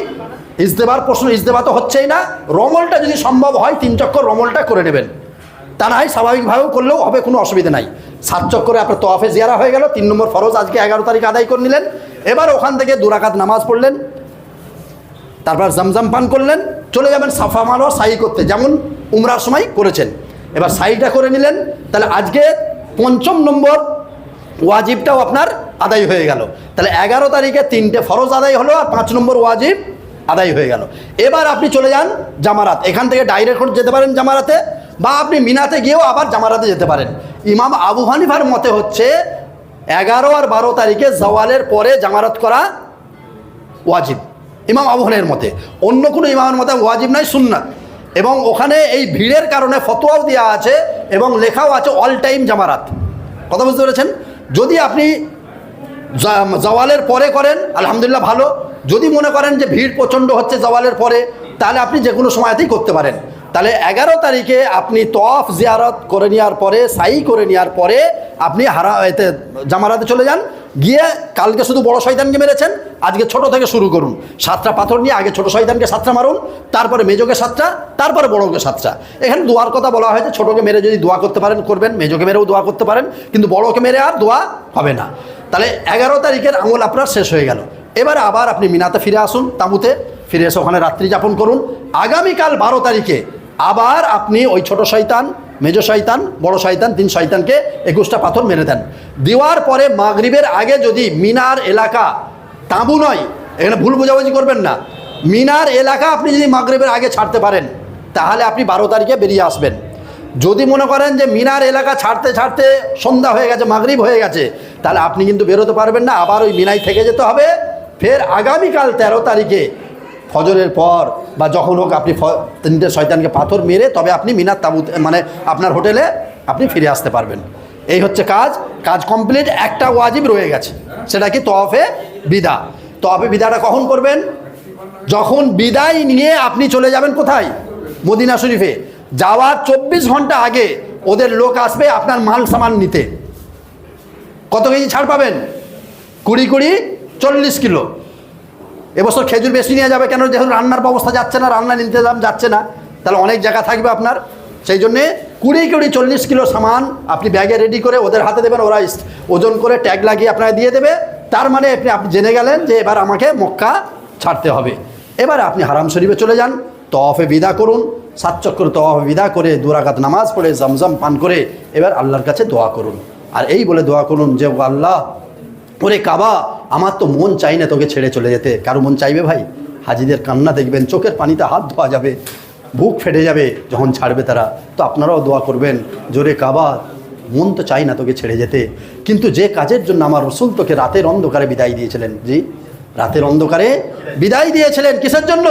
ইজতেবা তো হচ্ছেই না, রমলটা যদি সম্ভব হয় 3 চক্কর রমলটা করে নেবেন, তা না হয় স্বাভাবিকভাবেও করলেও হবে, কোনো অসুবিধা নাই। 7 চক্করে আপনার তওয়াফে জিয়ারা হয়ে গেল। 3 নম্বর ফরজ আজকে 11 তারিখ আদায় করে নিলেন। এবার ওখান থেকে 2 রাকাত নামাজ পড়লেন, তারপর জমজম পান করলেন, চলে যাবেন সাফা মারওয়া সাই করতে, যেমন উমরার সময় করেছেন। এবার সাইটা করে নিলেন, তাহলে আজকে 5ম নম্বর ওয়াজিবটাও আপনার আদায় হয়ে গেল। তাহলে 11 তারিখে 3টে ফরজ আদায় হলো, আর 5 নম্বর ওয়াজিব আদায় হয়ে গেল। এবার আপনি চলে যান জামারাত। এখান থেকে ডাইরেক্ট যেতে পারেন জামারাতে, বা আপনি মিনাতে গিয়েও আবার জামারাতে যেতে পারেন। ইমাম আবু হানিফার মতে হচ্ছে 11 আর 12 তারিখে জওয়ালের পরে জামারাত করা ওয়াজিব। ইমাম আবু হানিফার মতে, অন্য কোনো ইমামের মতে ওয়াজিব নাই, সুন্নাত। এবং ওখানে এই ভিড়ের কারণে ফতোয়াও দেওয়া আছে এবং লেখাও আছে অল টাইম জামারাত। কথা বুঝতে পেরেছেন? যদি আপনি জওয়ালের পরে করেন আলহামদুলিল্লাহ ভালো, যদি মনে করেন যে ভিড় প্রচণ্ড হচ্ছে জওয়ালের পরে, তাহলে আপনি যে কোনো সময়তেই করতে পারেন। তাহলে 11 তারিখে আপনি তওয়াফ জিয়ারত করে নেওয়ার পরে, সাই করে নেওয়ার পরে আপনি এতে জামারাতে চলে যান। গিয়ে কালকে শুধু বড় শয়তানকে মেরেছেন, আজকে ছোট থেকে শুরু করুন। 7টা পাথর নিয়ে আগে ছোট শয়তানকে 7টা মারুন, তারপরে মেজোকে 7টা, তারপরে বড়কে 7টা। এখানে দোয়ার কথা বলা হয়েছে, ছোটকে মেরে যদি দোয়া করতে পারেন করবেন, মেজোকে মেরেও দোয়া করতে পারেন, কিন্তু বড়কে মেরে আর দোয়া হবে না। তাহলে 11 তারিখের আমল আপনার শেষ হয়ে গেল। এবারে আবার আপনি মিনাতে ফিরে আসুন, তাঁবুতে ফিরে এসে ওখানে রাত্রি যাপন করুন। আগামীকাল 12 তারিখে আবার আপনি ওই ছোট শয়তান, মেজো শয়তান, বড় শয়তান, 3 শয়তানকে 21টা পাথর মেরে দেন। দেওয়ার পরে মাগরিবের আগে যদি মিনার এলাকা, তাঁবু নয়, এখানে ভুল বোঝাবুঝি করবেন না, মিনার এলাকা আপনি যদি মাগরিবের আগে ছাড়তে পারেন তাহলে আপনি 12 তারিখে বেরিয়ে আসবেন। যদি মনে করেন যে মিনার এলাকা ছাড়তে ছাড়তে সন্ধ্যা হয়ে গেছে, মাগরিব হয়ে গেছে, তাহলে আপনি কিন্তু বেরোতে পারবেন না, আবার ওই মিনায় থেকে যেতে হবে। ফের আগামীকাল 13 তারিখে ফজরের পর বা যখন হোক আপনি 3টে শয়তানকে পাথর মেরে তবে আপনি মিনার তাঁবুতে, মানে আপনার হোটেলে আপনি ফিরে আসতে পারবেন। এই হচ্ছে কাজ কমপ্লিট। একটা ওয়াজিব রয়ে গেছে, সেটা কি তওয়াফে বিদা। তওয়াফে বিদাটা কখন করবেন? যখন বিদায় নিয়ে আপনি চলে যাবেন কোথায়? মদিনা শরীফে। যাওয়ার 24 ঘন্টা আগে ওদের লোক আসবে আপনার মাল সামান নিতে। কত কেজি ছাড় পাবেন? 20 40 কিলো। এবছর খেজুর বেশি নিয়ে যাবে, কেন? যেহেতু রান্নার ব্যবস্থা যাচ্ছে না, রান্নার ইন্তজাম যাচ্ছে না, তাহলে অনেক জায়গা থাকবে আপনার। সেই জন্যে 20 40 কিলো সামান আপনি ব্যাগে রেডি করে ওদের হাতে দেবেন, ওরা ওজন করে ট্যাগ লাগিয়ে আপনাকে দিয়ে দেবে। তার মানে আপনি জেনে গেলেন যে এবার আমাকে মক্কা ছাড়তে হবে। এবার আপনি হারাম শরীফে চলে যান, তওয়াফে বিদা করুন, 7 চক্কর তওয়াফে বিদা করে 2 রাকাত নামাজ পড়ে জমজম পান করে এবার আল্লাহর কাছে দোয়া করুন। আর এই বলে দোয়া করুন যে আল্লাহ, ওরে কাবা, আমার তো মন চাই না তোকে ছেড়ে চলে যেতে। কারো মন চাইবে ভাই? হাজিদের কান্না দেখবেন, চোখের পানিতে হাত ধোয়া যাবে, বুক ফেটে যাবে যখন ছাড়বে তারা। তো আপনারাও দোয়া করবেন, জোরে কাবা, মন তো চাই না তোকে ছেড়ে যেতে, কিন্তু যে কাজের জন্য আমার রসুল তোকে রাতের অন্ধকারে বিদায় দিয়েছিলেন, জি রাতের অন্ধকারে বিদায় দিয়েছিলেন, কিসের জন্য?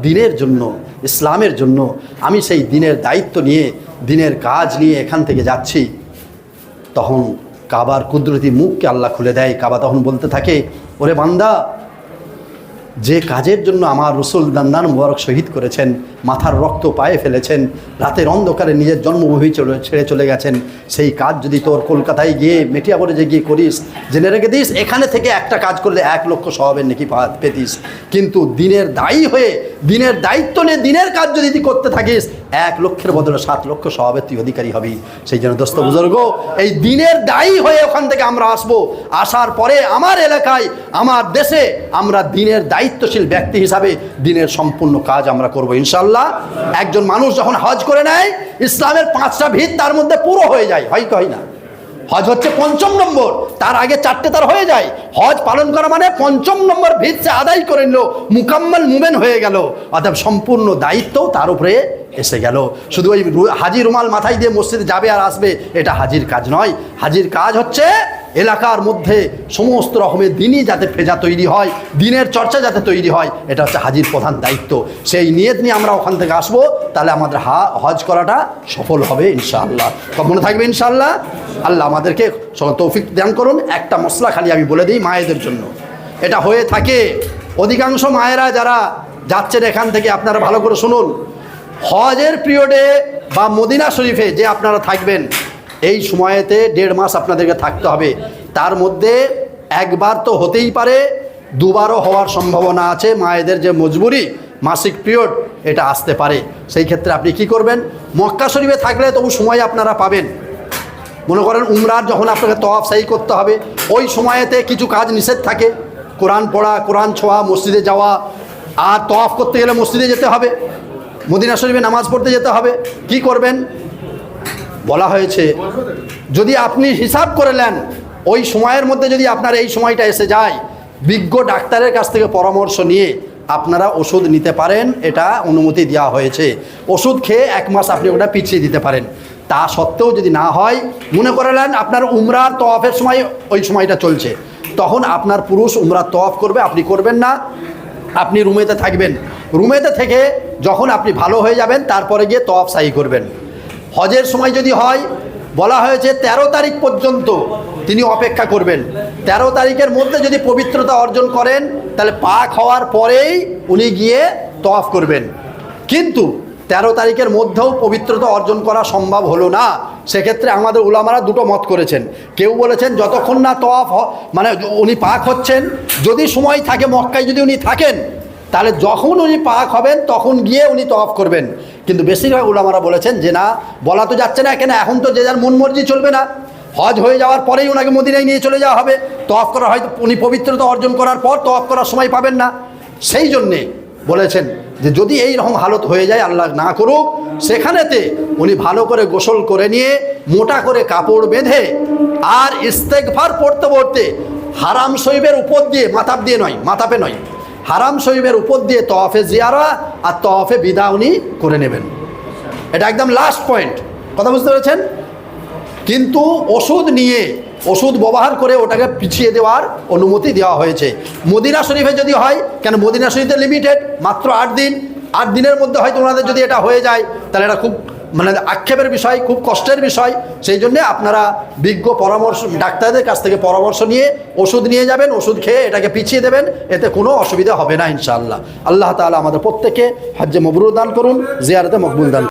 দিনের জন্য, ইসলামের জন্য। আমি সেই দিনের দায়িত্ব নিয়ে, দিনের কাজ নিয়ে এখান থেকে যাচ্ছি। তখন কাবার কুদরতি মুখকে আল্লাহ খুলে দেয়। কাবা তখন বলতে থাকে, ওরে বান্দা, যে কাজের জন্য আমার রসুল দান্দান মুবারক শহীদ করেছেন, মাথার রক্ত পায়ে ফেলেছেন, রাতের অন্ধকারে নিজের জন্মভূমি ছেড়ে চলে গেছেন, সেই কাজ যদি তোর কলকাতায় গিয়ে মেটিয়াপুরে যে গিয়ে করিস, জেনে রেখে দিস, এখানে থেকে একটা কাজ করলে 1 লক্ষ সওয়াবের নেকি পেতিস। কিন্তু দিনের দায়ী হয়ে, দিনের দায়িত্ব নিয়ে দিনের কাজ যদি তুই করতে থাকিস, 1 লক্ষের বদলে 7 লক্ষ সওয়াবের তুই অধিকারী হবি। সেই জন্য দোস্ত বুজুর্গ, এই দিনের দায়ী হয়ে ওখান থেকে আমরা আসবো। আসার পরে আমার এলাকায়, আমার দেশে আমরা দিনের দায়িত্বশীল ব্যক্তি হিসাবে দিনের সম্পূর্ণ কাজ আমরা করবো ইনশাল্লাহ। একজন মানুষ যখন হজ করে নেয়, ইসলামের 5টা ভিত তার মধ্যে পুরো হয়ে যায়, হয় কি হয় না? হজ হচ্ছে 5ম নম্বর, তার আগে 4টে তার হয়ে যায়। হজ পালন করা মানে 5ম নম্বর ভিত সে আদায় করে নিল, মুকাম্মাল মুমেন হয়ে গেল, অর্থাৎ সম্পূর্ণ দায়িত্ব তার উপরে এসে গেল। শুধু ওই হাজি রুমাল মাথায় দিয়ে মসজিদে যাবে আর আসবে, এটা হাজির কাজ নয়। হাজির কাজ হচ্ছে এলাকার মধ্যে সমস্ত রকমের দিনই যাতে ফেজা তৈরি হয়, দিনের চর্চা যাতে তৈরি হয়, এটা হচ্ছে হাজির প্রধান দায়িত্ব। সেই নিয়ত নিয়ে আমরা ওখান থেকে আসবো, তাহলে আমাদের হজ করাটা সফল হবে ইনশাআল্লাহ। মনে থাকবে ইনশাআল্লাহ। আল্লাহ আমাদেরকে তৌফিক দান করুন। একটা মশলা খালি আমি বলে দিই মায়েদের জন্য, এটা হয়ে থাকে অধিকাংশ মায়েরা যারা যাচ্ছেন এখান থেকে, আপনারা ভালো করে শুনুন। হজের পিরিয়ডে বা মদিনা শরীফে যে আপনারা থাকবেন, এই সময়েতে 1.5 মাস আপনাদেরকে থাকতে হবে। তার মধ্যে একবার তো হতেই পারে, 2বারও হওয়ার সম্ভাবনা আছে। মায়েদের যে মজবুরি, মাসিক পিরিয়ড, এটা আসতে পারে। সেই ক্ষেত্রে আপনি কি করবেন? মক্কা শরীফে থাকলে তবু সময় আপনারা পাবেন। মনে করেন উমরার যখন আপনাকে তওয়াফ সাই করতে হবে, ওই সময়েতে কিছু কাজ নিষেধ থাকে, কোরআন পড়া, কোরআন ছোঁয়া, মসজিদে যাওয়া। আর তওয়াফ করতে গেলে মসজিদে যেতে হবে, মদিনা শরীফে নামাজ পড়তে যেতে হবে। কি করবেন? বলা হয়েছে, যদি আপনি হিসাব করে নেন ওই সময়ের মধ্যে যদি আপনার এই সময়টা এসে যায়, বিজ্ঞ ডাক্তারের কাছ থেকে পরামর্শ নিয়ে আপনারা ওষুধ নিতে পারেন, এটা অনুমতি দেওয়া হয়েছে। ওষুধ খেয়ে 1 মাস আপনি ওটা পিছিয়ে দিতে পারেন। তা সত্ত্বেও যদি না হয়, মনে করলেন আপনার উমরার তওয়াফের সময় ওই সময়টা চলছে, তখন আপনার পুরুষ উমরার তওয়াফ করবে, আপনি করবেন না। আপনি রুমেতে থাকবেন, রুমেতে থেকে যখন আপনি ভালো হয়ে যাবেন তারপরে গিয়ে তওয়াফ সাই করবেন। হজের সময় যদি হয়, বলা হয়েছে 13 তারিখ পর্যন্ত তিনি অপেক্ষা করবেন। 13 তারিখের মধ্যে যদি পবিত্রতা অর্জন করেন তাহলে পাক হওয়ার পরেই উনি গিয়ে তওয়াফ করবেন। কিন্তু 13 তারিখের মধ্যেও পবিত্রতা অর্জন করা সম্ভব হলো না, সেক্ষেত্রে আমাদের উলামারা দুটো মত করেছেন। কেউ বলেছেন যতক্ষণ না তওয়াফ মানে উনি পাক হচ্ছেন, যদি সময় থাকে মক্কায় যদি উনি থাকেন তাহলে যখন উনি পাক হবেন তখন গিয়ে উনি তওয়াফ করবেন। কিন্তু বেশিরভাগ উলামারা বলেছেন যে না, বলা তো যাচ্ছে না, কেন এখন তো যে যার মন মর্জি চলবে না, হজ হয়ে যাওয়ার পরেই ওনাকে মদিনায় নিয়ে চলে যাওয়া হবে, তওয়াফ করা হয়তো উনি পবিত্রতা অর্জন করার পর তওয়াফ করার সময় পাবেন না। সেই জন্যে বলেছেন যে যদি এই রকম হালত হয়ে যায়, আল্লাহ না করুক, সেখানেতে উনি ভালো করে গোসল করে নিয়ে মোটা করে কাপড় বেঁধে আর ইস্তেগফার পড়তে পড়তে হারাম শরীফের উপর দিয়ে, মাথাপে নয়, হারাম শরীফের উপর দিয়ে তওয়াফে জিয়ারা আর তওয়াফে বিদা উনি করে নেবেন। এটা একদম লাস্ট পয়েন্ট, কথা বুঝতে পেরেছেন? কিন্তু ওষুধ ব্যবহার করে ওটাকে পিছিয়ে দেওয়ার অনুমতি দেওয়া হয়েছে। মদিনা শরীফে যদি হয়, কেন মদিনা শরীফে লিমিটেড মাত্র 8 দিন, 8 দিনের মধ্যে হয়তো ওনাদের যদি এটা হয়ে যায় তাহলে এটা খুব মানে আক্ষেপের বিষয়, খুব কষ্টের বিষয়। সেই জন্যে আপনারা বিজ্ঞ পরামর্শ ডাক্তারদের কাছ থেকে পরামর্শ নিয়ে ওষুধ নিয়ে যাবেন, ওষুধ খেয়ে এটাকে পিছিয়ে দেবেন, এতে কোনো অসুবিধা হবে না ইনশাআল্লাহ। আল্লাহ তাআলা আমাদের প্রত্যেককে হজ্জে মবরুর দান করুন, জিয়ারতে মকবুল দান।